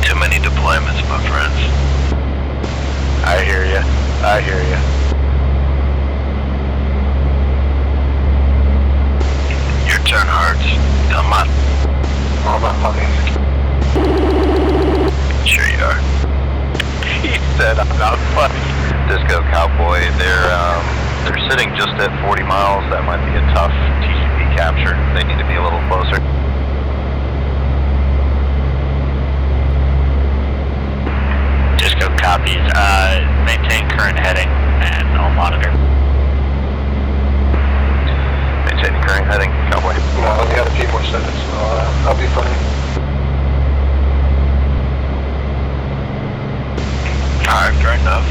Speaker 3: Too many deployments, my friends.
Speaker 2: I hear ya. I hear ya.
Speaker 3: Your turn, Hearts. Come on.
Speaker 10: I'm not fucking.
Speaker 3: Sure you are.
Speaker 2: He said I'm not funny.
Speaker 3: Disco Cowboy, they're sitting just at 40 miles. That might be a tough TCP capture. They need to be a little closer.
Speaker 12: Disco copies. Maintain current heading, and I'll monitor.
Speaker 3: Maintaining current heading, Cowboy.
Speaker 10: No, I only got a few more seconds, so I'll be fine.
Speaker 3: Alright, fair enough.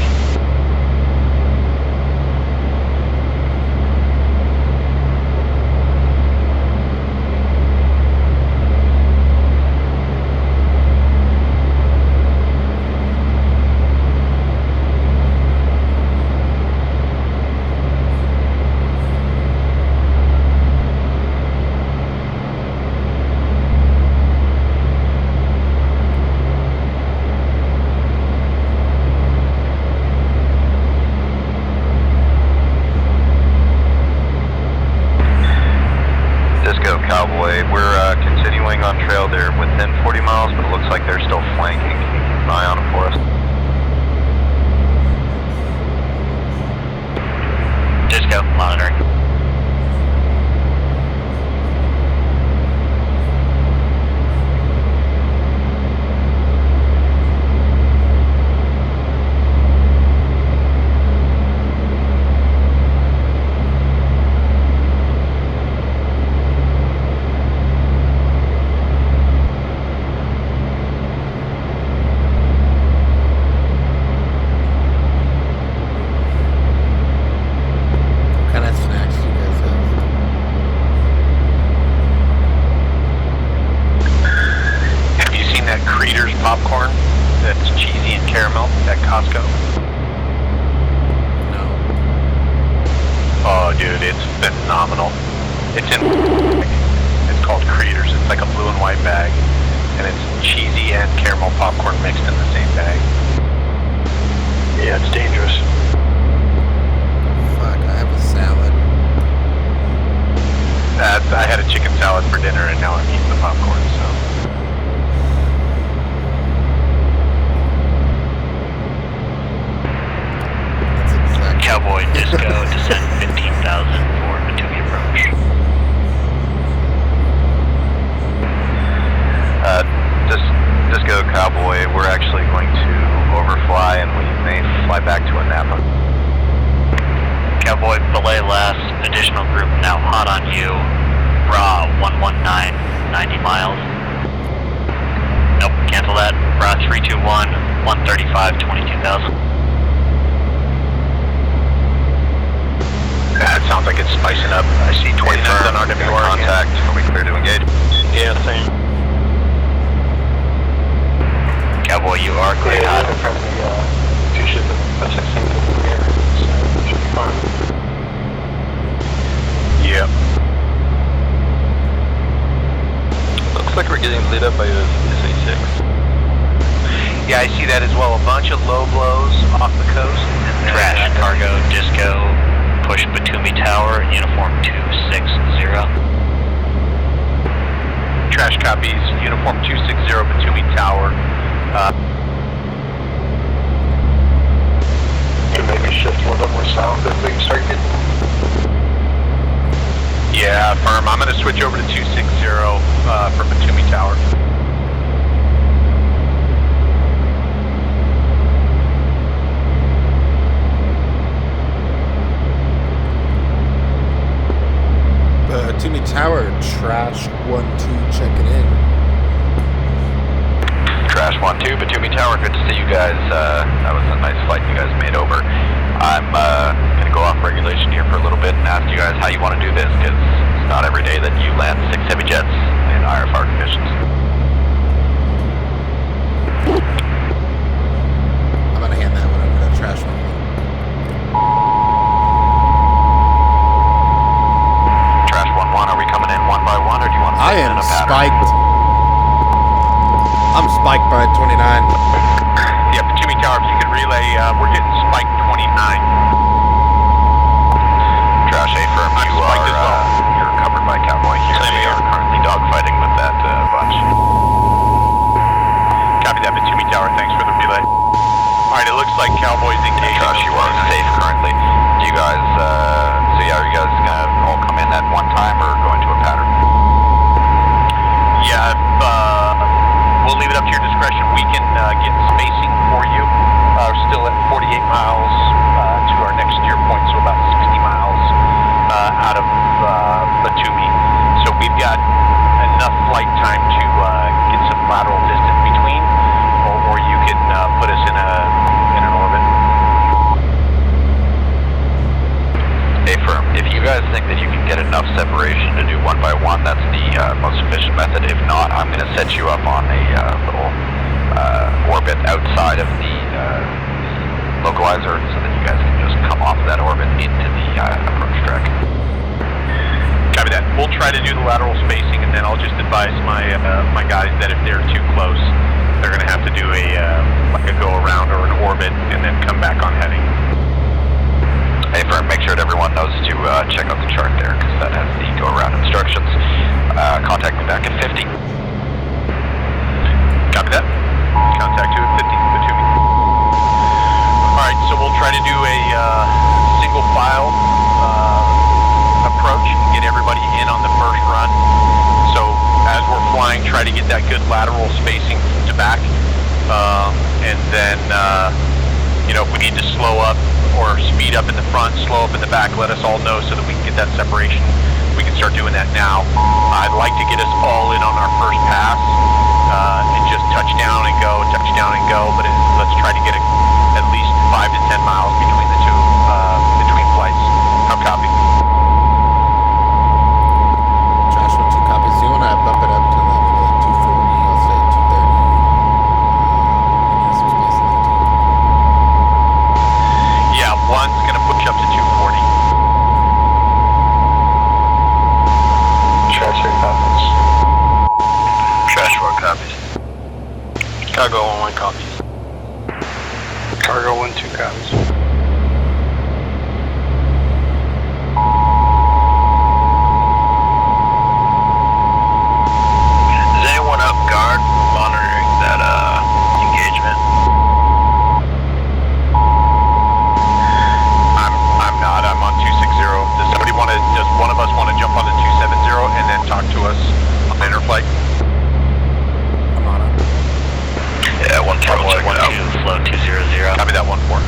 Speaker 3: Cowboy, we're continuing on trail. They're within 40 miles, but it looks like they're still flanking. Can you keep an eye on them for us?
Speaker 12: Disco, monitoring.
Speaker 2: Popcorn that's cheesy and caramel at Costco?
Speaker 4: No.
Speaker 2: Oh, dude, it's phenomenal. It's called Creators. It's like a blue and white bag, and it's cheesy and caramel popcorn mixed in the same bag. Yeah, it's dangerous.
Speaker 4: Fuck, I have a salad.
Speaker 2: I had a chicken salad for dinner, and now I'm eating the popcorn, so.
Speaker 12: Cowboy, Disco, descend 15,000 for Batumi approach.
Speaker 3: Disco Cowboy, we're actually going to overfly and we may fly back to Anampa.
Speaker 12: Cowboy, belay last, additional group now hot on you. Raw 119, 90 miles. Nope, cancel that. Raw 321, 135, 22,000.
Speaker 2: That sounds like it's spicing up. I see 29 on our WR
Speaker 3: contact. Are we clear to engage?
Speaker 5: Yeah, same.
Speaker 12: Cowboy, you are clear hot.
Speaker 10: In front of the two ships that's 16 from here, so it should be fine.
Speaker 2: Yep.
Speaker 5: Looks like we're getting lit up by a SA-6.
Speaker 2: Yeah,
Speaker 3: Yeah, I see that as well. A bunch of low blows off the coast.
Speaker 12: Trash, cargo, disco, push Batumi Tower, uniform 260.
Speaker 3: Trash copies, uniform 260, Batumi Tower.
Speaker 10: Can maybe shift a little bit more south if we start getting...
Speaker 3: Yeah, firm. I'm going to switch over to 260 for Batumi Tower.
Speaker 4: Batumi Tower, Trash 1-2 checking in.
Speaker 13: Trash 1-2, Batumi Tower, good to see you guys. That was a nice flight you guys made over. I'm going to go off regulation here for a little bit and ask you guys how you want to do this, because it's not every day that you land 6 heavy jets in IFR conditions.
Speaker 4: I'm going to hand that one over to Trash 1-1.
Speaker 13: Trash 1-1, are we coming in one by one, or do you want to
Speaker 4: I
Speaker 13: put
Speaker 4: am
Speaker 13: in a pattern?
Speaker 4: spiked. I'm spiked by 29.
Speaker 3: Yeah, Batumi Tower, if you could relay, we're getting spiked 29.
Speaker 13: Trash A firm,
Speaker 3: I'm spiked as well.
Speaker 13: You're covered by Cowboy here.
Speaker 3: Same
Speaker 13: They
Speaker 3: here.
Speaker 13: are currently dogfighting with that bunch.
Speaker 3: Copy that, Batumi Tower. Thanks for the relay. Alright, it looks like Cowboy's engaging.
Speaker 13: Trash, you are safe currently. Do you guys, are you guys gonna all come in at one time or go into a pattern?
Speaker 3: Yeah, we'll leave it up to your discretion. We can get spacing for you. Still at 48 miles to our next steer point, so about 60 miles out of Batumi. So we've got enough flight time to get some lateral distance between, or you can put us in an orbit.
Speaker 13: Hey firm, if you guys think that you can get enough separation to do one by one, that's the most efficient method. If not, I'm going to set you up on a little orbit outside of the localizer so that you guys can just come off that orbit into the approach track.
Speaker 3: Copy that. We'll try to do the lateral spacing, and then I'll just advise my my guys that if they're too close, they're going to have to do a go around or an orbit, and then come back on heading.
Speaker 13: Hey firm, make sure that everyone knows to check out the chart there, because that has the go around instructions. Contact me back at 50.
Speaker 3: Copy that. Contact you at 50, Batumi. Alright, so we'll try to do a single file approach and get everybody in on the first run. So as we're flying, try to get that good lateral spacing to back. And then, if we need to slow up or speed up in the front, slow up in the back, let us all know so that we can get that separation. We can start doing that now. I'd like to get us all in on our first pass and just touch down and go, but let's try to get at least 5 to 10 miles between the two, between flights. How copy?
Speaker 4: Trash 1-2 copies. Do you want to bump it up to maybe like 240? I'll say 230. Get some space in there too.
Speaker 3: Yeah, one's going to push up to 240.
Speaker 10: Trash 3 copies.
Speaker 5: Trash 4 copies. Cargo 1 copies.
Speaker 10: Cargo 1-2 copies.
Speaker 5: Is anyone up guard monitoring that engagement?
Speaker 3: I'm not. I'm on 260. Does one of us want to jump on the 270 and then talk to us on the interflight?
Speaker 4: I'm on it.
Speaker 5: Yeah, 1-4, check it out.
Speaker 12: Flow 200.
Speaker 3: Copy that 1-4.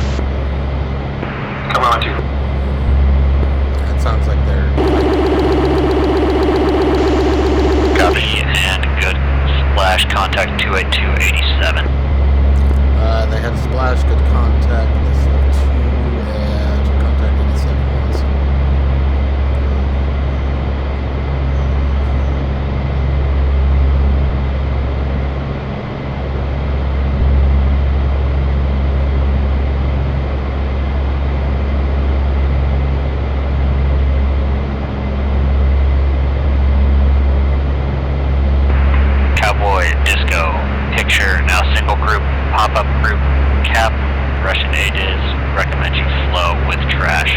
Speaker 12: group cap. Russian 8 is recommend you flow with trash.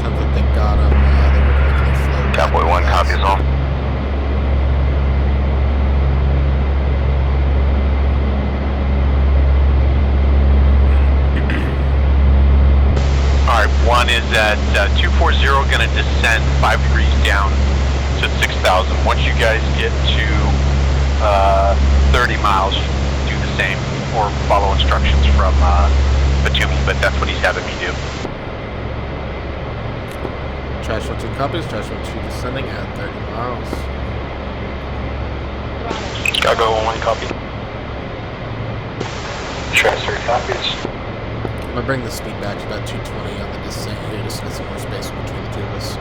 Speaker 4: Sounds like they got him. They were making a flow.
Speaker 13: Cowboy 1 copies all.
Speaker 2: Alright, 1 is at 240, gonna descend 5 degrees down to 6,000. Once you guys get to 30 miles, do the same, or follow instructions from Batumi, but that's what he's having me do.
Speaker 4: Trash 1 2 copies. Trash 1 2 descending at 30 miles.
Speaker 10: Chicago 1 copy. Trash 3 copies.
Speaker 4: I'm gonna bring the speed back to about 220 on the descent here, just to get some more space between the two of us.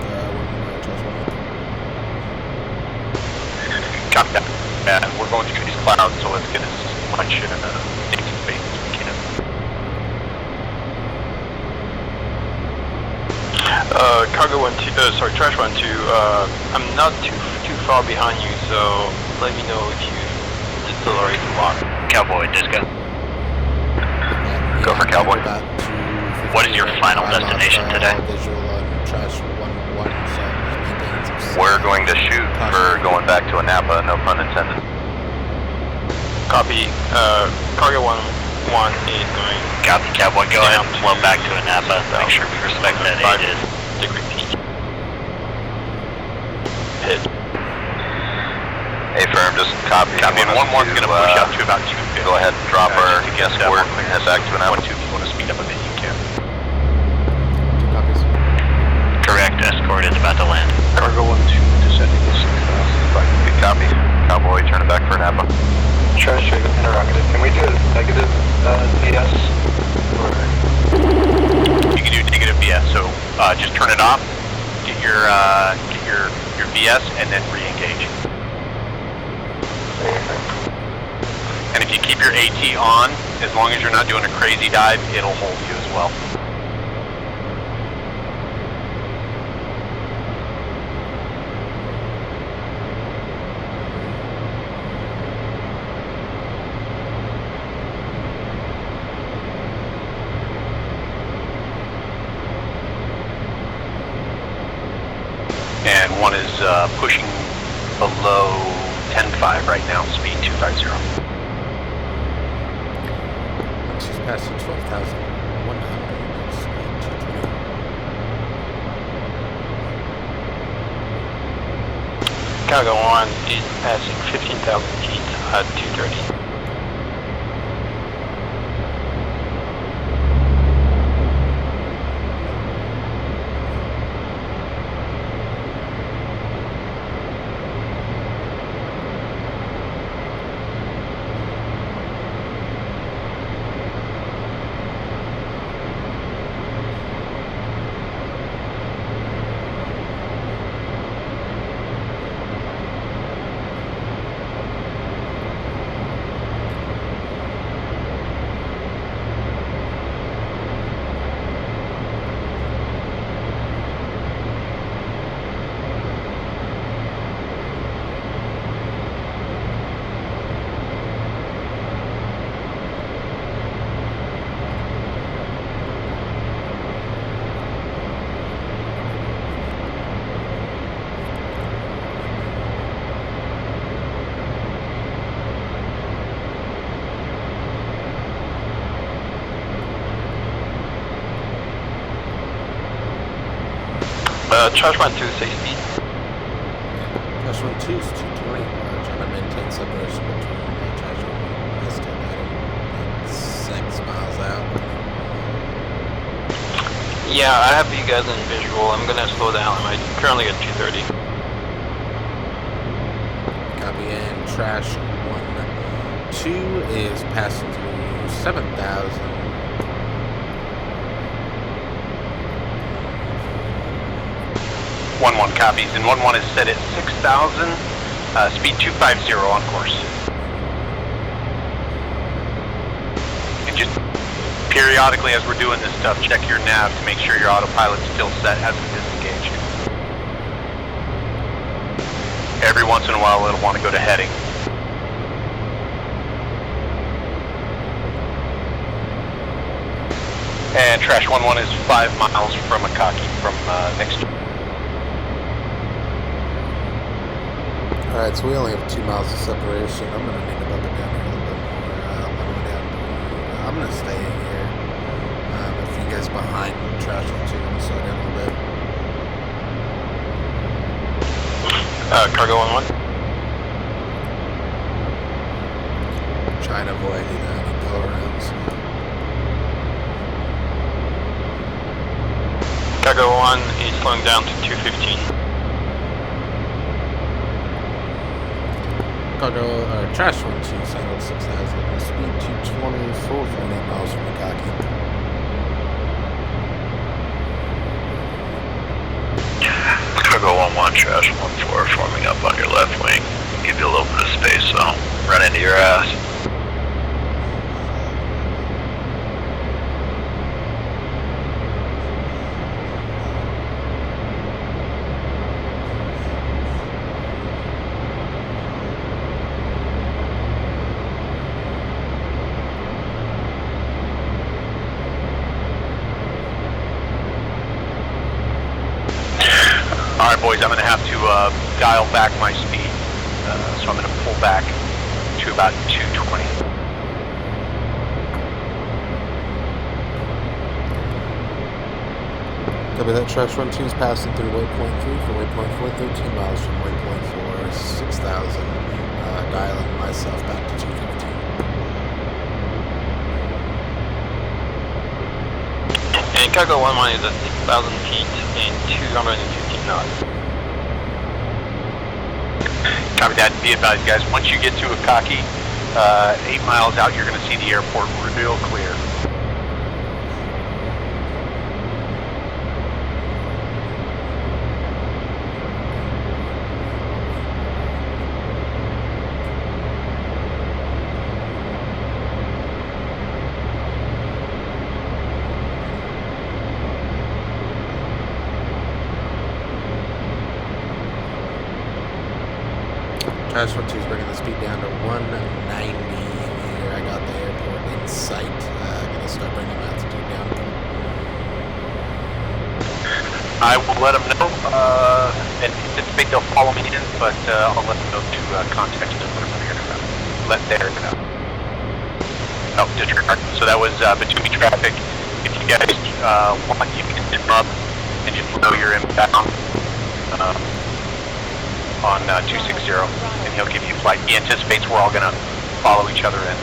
Speaker 2: Copy that. And we're going through these clouds, so let's get as much safe space as we can.
Speaker 5: Cargo 1 2, sorry, Trash 1 2. I'm not too far behind you, so let me know if you decelerate a lot.
Speaker 12: Cowboy, Disco.
Speaker 13: Go for Cowboy.
Speaker 12: What is your final destination today?
Speaker 13: We're going to shoot for going back to Anampa, no pun intended.
Speaker 5: Copy. Cargo 1 is going.
Speaker 12: Copy, Cowboy. Go ahead and flow back to Anampa. Make sure we respect that 8 is.
Speaker 5: Degree P. Hit.
Speaker 13: Hey, firm, just copy.
Speaker 2: Copy, and 1-1's gonna push up to about 250.
Speaker 13: Go ahead, drop our escort and head back to Anampa.
Speaker 2: 1-2, if you want to speed up a bit, you can.
Speaker 4: Copies.
Speaker 12: Correct, escort is about to land.
Speaker 10: Cargo 1 2 descending to 6,000.
Speaker 13: Good copy. Cowboy, turn it back for Anampa.
Speaker 10: Trash interrogative. Can we do a negative BS? Or...
Speaker 2: You can do negative BS, so just turn it off, get your BS, and then re-engage. And if you keep your AT on, as long as you're not doing a crazy dive, it'll hold you as well. And 1 is pushing below 10.5 right now, speed 250.
Speaker 4: She's passing 12,100. Speed 220.
Speaker 5: Cargo 1 is passing 15,000 feet at 230. Trash 1 2, say speed.
Speaker 4: Trash 1 2 is 220. Trying to maintain separation between Trash 1 and still at 6 miles out.
Speaker 5: Yeah, I have you guys in visual. I'm gonna slow down. I'm currently at 230.
Speaker 4: Copy, and Trash 1 2 is passing through 7,000.
Speaker 2: 1-1 copies, and 1-1 is set at 6,000, speed 250 on course. And just periodically as we're doing this stuff, check your nav to make sure your autopilot's still set as it disengaged. Every once in a while it'll want to go to heading. And Trash 1-1 is 5 miles from Akaki, from next to...
Speaker 4: Alright, so we only have 2 miles of separation. I'm going to need to bump it down here a little bit more. I'm going to stay in here. If you guys behind Trash 1-2, I'm going to slow down a little bit.
Speaker 5: Cargo 1-1.
Speaker 4: Trying to avoid any go-arounds.
Speaker 5: Cargo 1 is slowing down to 215.
Speaker 4: Cargo, Trash 1-2, settled 6,000. Speed 220, full 48 miles from Akaki.
Speaker 3: Cargo 1-1, Trash 1-4, forming up on your left wing. Give you a little bit of space, so run into your ass.
Speaker 2: Alright boys, I'm going to have to dial back my speed, so I'm going to pull back to about 220.
Speaker 4: Copy that. Trash 1-2 is passing through waypoint 3 for waypoint 4, 13 miles from waypoint 4, 6,000, dialing myself back to 215.
Speaker 5: And Cargo 1-1 is at 6,000 feet and 215 knots.
Speaker 2: Copy that. Be advised, guys. Once you get to Akaki, 8 miles out, you're going to see the airport real clear.
Speaker 4: Trash 1-2 is bringing the speed down to 190 here. I got the airport in sight. Gonna start bringing altitude down.
Speaker 2: I will let them know, and anticipate they'll follow me in, but I'll let them know to contact them when they're going to let their know. Oh, disregard. So that was Batumi traffic. If you guys want, you can hit up and just know you're inbound on 260, and he'll give you a flight. He anticipates we're all going to follow each other in.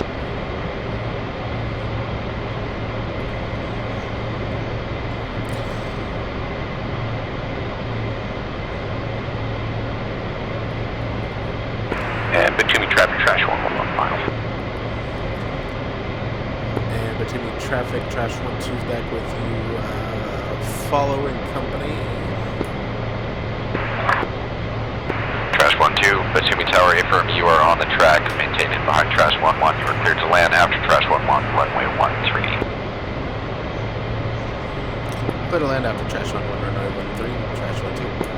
Speaker 2: And Batumi traffic, Trash 1-1 miles.
Speaker 4: And Batumi traffic, Trash 1-2 is back with you. Following company.
Speaker 13: Trash 1-2, Batumi Tower, affirm you are on the track, maintain it behind Trash 1-1. You are cleared to land after Trash 1-1, runway 13.
Speaker 4: Clear to land after Trash 1-1, runway 13, Trash 1-2.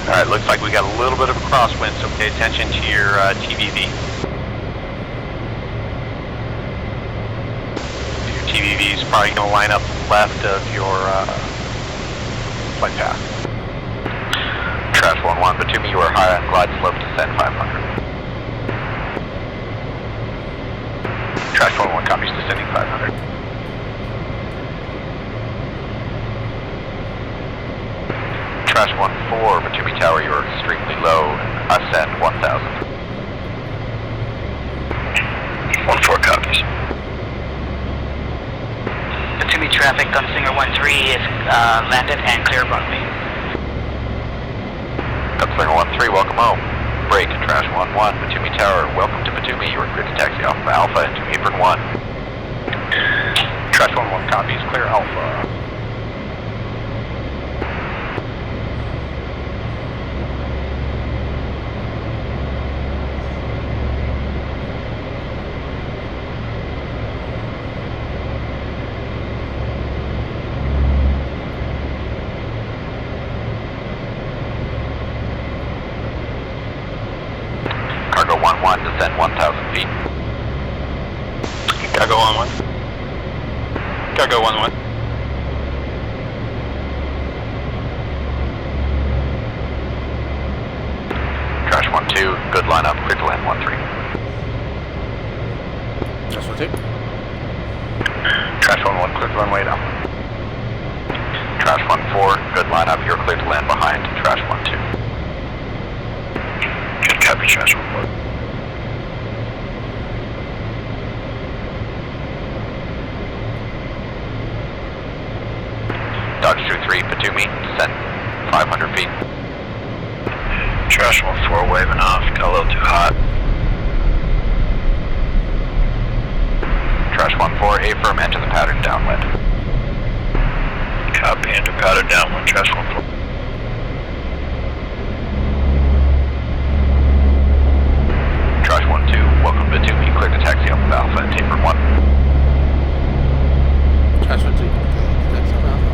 Speaker 2: Alright, looks like we got a little bit of a crosswind, so pay attention to your TVV. Your TVV is probably going to line up left of your flight path.
Speaker 13: Trash 1-1, Batumi, you are high on glide slope, descend 500.
Speaker 2: Trash 1-1 copies, descending 500.
Speaker 13: Trash 1-4, Batumi Tower, you are extremely low, ascend 1,000.
Speaker 3: 1-4 copies.
Speaker 12: Batumi traffic, Gunslinger 1-3 is landed and clear runway.
Speaker 13: Gunslinger 1-3, welcome home. Break, Trash 1-1, Batumi Tower, welcome to Batumi, you are cleared to taxi Alpha into apron 1.
Speaker 2: Trash 1-1 copies, clear Alpha.
Speaker 13: Cargo 1-1, descend 1,000 feet.
Speaker 5: Cargo 1-1. Cargo 1-1.
Speaker 13: Trash 1-2, good lineup, clear to land 1-3.
Speaker 4: Trash 1-2.
Speaker 13: Trash 1-1, clear to runway down. Trash 1-4, good lineup, you're clear to land behind Trash 1-2.
Speaker 3: Good copy, Trash 1-4.
Speaker 13: Dodge 2-3, Batumi, descend 500 feet.
Speaker 3: Trash 1-4 waving off, got a little too hot.
Speaker 13: Trash 1-4, A-firm, enter the pattern downwind.
Speaker 3: Copy, enter pattern downwind, Trash 1-4.
Speaker 13: Trash 1-2, welcome to Batumi, clear to taxi off of Alpha and taper 1.
Speaker 4: Trash 1-2. Okay, taxi off Alpha.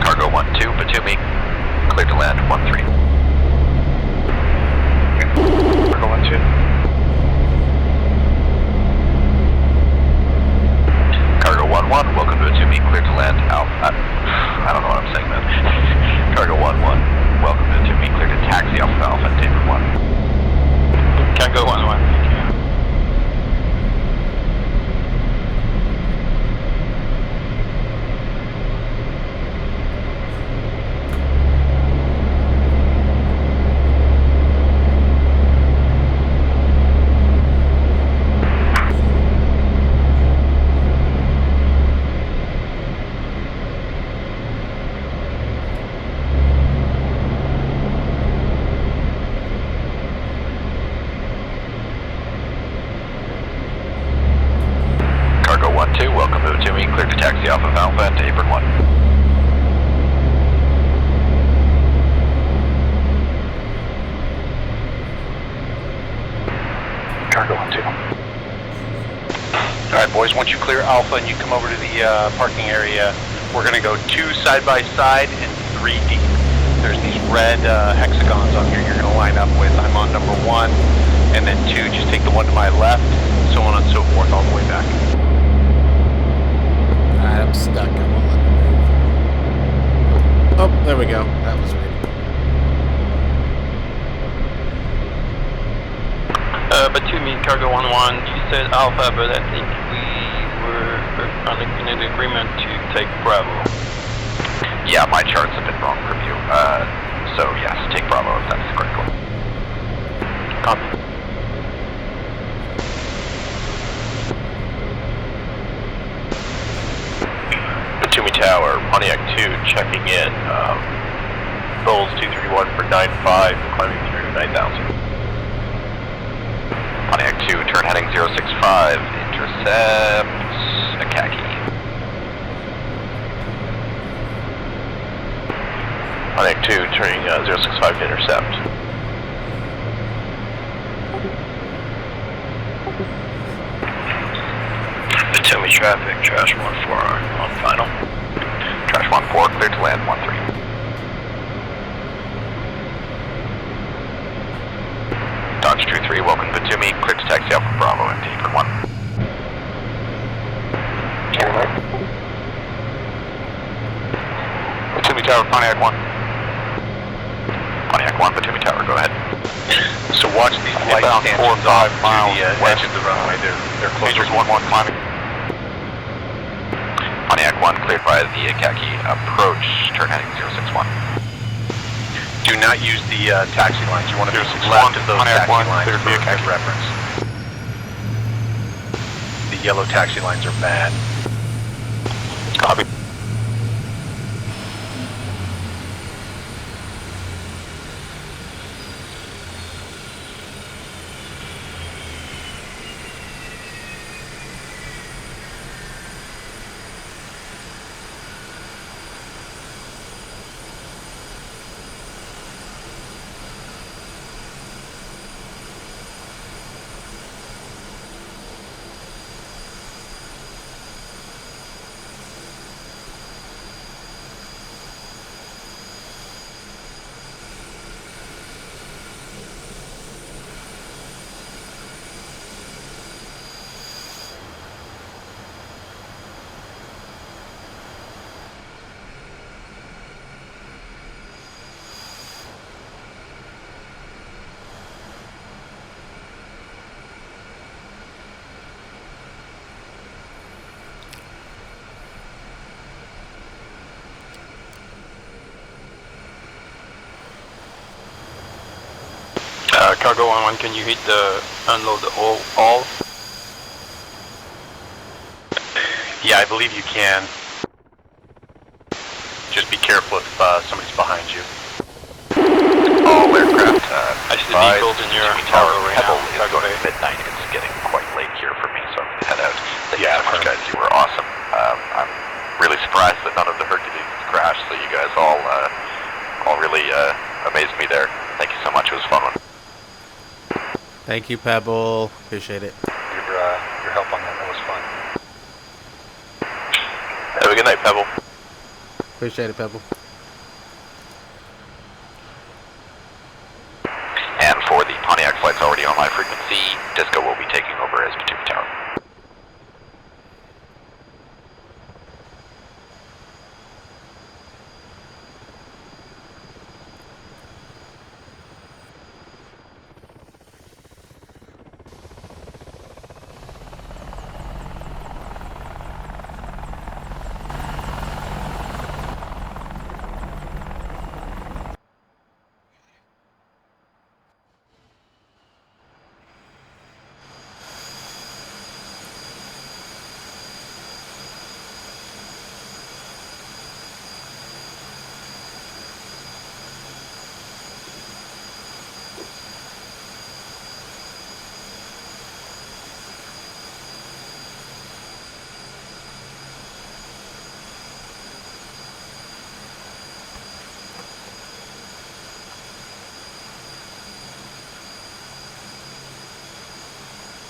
Speaker 13: Cargo 1-2, Batumi, clear to land 1-3.
Speaker 3: Cargo 1-2.
Speaker 13: Cargo 1-1, welcome to Batumi, clear to land Alpha. I don't know what I'm saying, man. Cargo 1-1, welcome to Batumi, clear to taxi off of Alpha and taper 1.
Speaker 5: Cargo 1-1, thank you.
Speaker 13: Cargo 1-2, welcome to Batumi, clear to taxi off of Alpha and taper 1.
Speaker 3: Cargo 1-2.
Speaker 2: Alright boys, once you clear Alpha and you come over to the parking area, we're going to go 2 side by side and 3 deep. There's these red hexagons on here you're going to line up with. I'm on number 1, and then 2, just take the one to my left, so on and so forth all the way back.
Speaker 4: Alright, I'm stuck. It won't let me move. Oh, there we go. That was weird.
Speaker 5: Batumi, Cargo 1-1, you said Alpha, but I think we were in an agreement to take Bravo.
Speaker 13: Yeah, my charts have been wrong from you. So yes, take Bravo if that's the correct one.
Speaker 5: Copy.
Speaker 3: Batumi Tower, Pontiac 2 checking in. Bowls 231 for 9.5, climbing through 9,000.
Speaker 13: Pontiac 2, turn heading 065, intercept Akaki.
Speaker 3: Pontiac 2 turning 065 to intercept.
Speaker 2: Batumi traffic, Trash 1-4 on final.
Speaker 13: Trash 1-4, clear to land 1-3. Dodge 2-3, welcome to Batumi, clear to taxi Alpha Bravo and taper 1. Batumi Tower, Pontiac 1. Pontiac 1, Batumi Tower, go ahead.
Speaker 2: So watch these light
Speaker 13: Inbound
Speaker 2: stanchions
Speaker 13: 4-5
Speaker 2: off to
Speaker 13: miles
Speaker 2: the
Speaker 13: west.
Speaker 2: edge of the runway. They're closer.
Speaker 13: Majors 1-1 climbing. Pontiac 1 cleared by the Akaki approach, turn heading 061.
Speaker 2: Do not use the taxi lines. You want to be left of those
Speaker 13: Pontiac
Speaker 2: taxi
Speaker 13: 1,
Speaker 2: lines
Speaker 13: cleared
Speaker 2: for
Speaker 13: via Akaki.
Speaker 2: reference. The yellow taxi lines are bad.
Speaker 13: Copy.
Speaker 5: Cargo 1-1, can you hit the unload the all?
Speaker 2: Yeah, I believe you can. Just be careful if somebody's behind you.
Speaker 13: All aircraft,
Speaker 5: I see the vehicles in your
Speaker 13: tower
Speaker 5: cargo right
Speaker 13: Pebble
Speaker 5: now.
Speaker 13: is going to midnight. It's getting quite late here for me, so I'm going to head out. Thank you
Speaker 2: Yeah,
Speaker 13: so much, guys. You were awesome. I'm really surprised that none of the Hercules crashed, so you guys all really amazed me there. Thank you so much. It was a fun one.
Speaker 4: Thank you, Pebble. Appreciate it.
Speaker 2: Your help on that was fun.
Speaker 13: Have a good night, Pebble.
Speaker 4: Appreciate it, Pebble.
Speaker 13: And for the Pontiac flights already on my frequency, Disco will be taking over as Batumi Tower.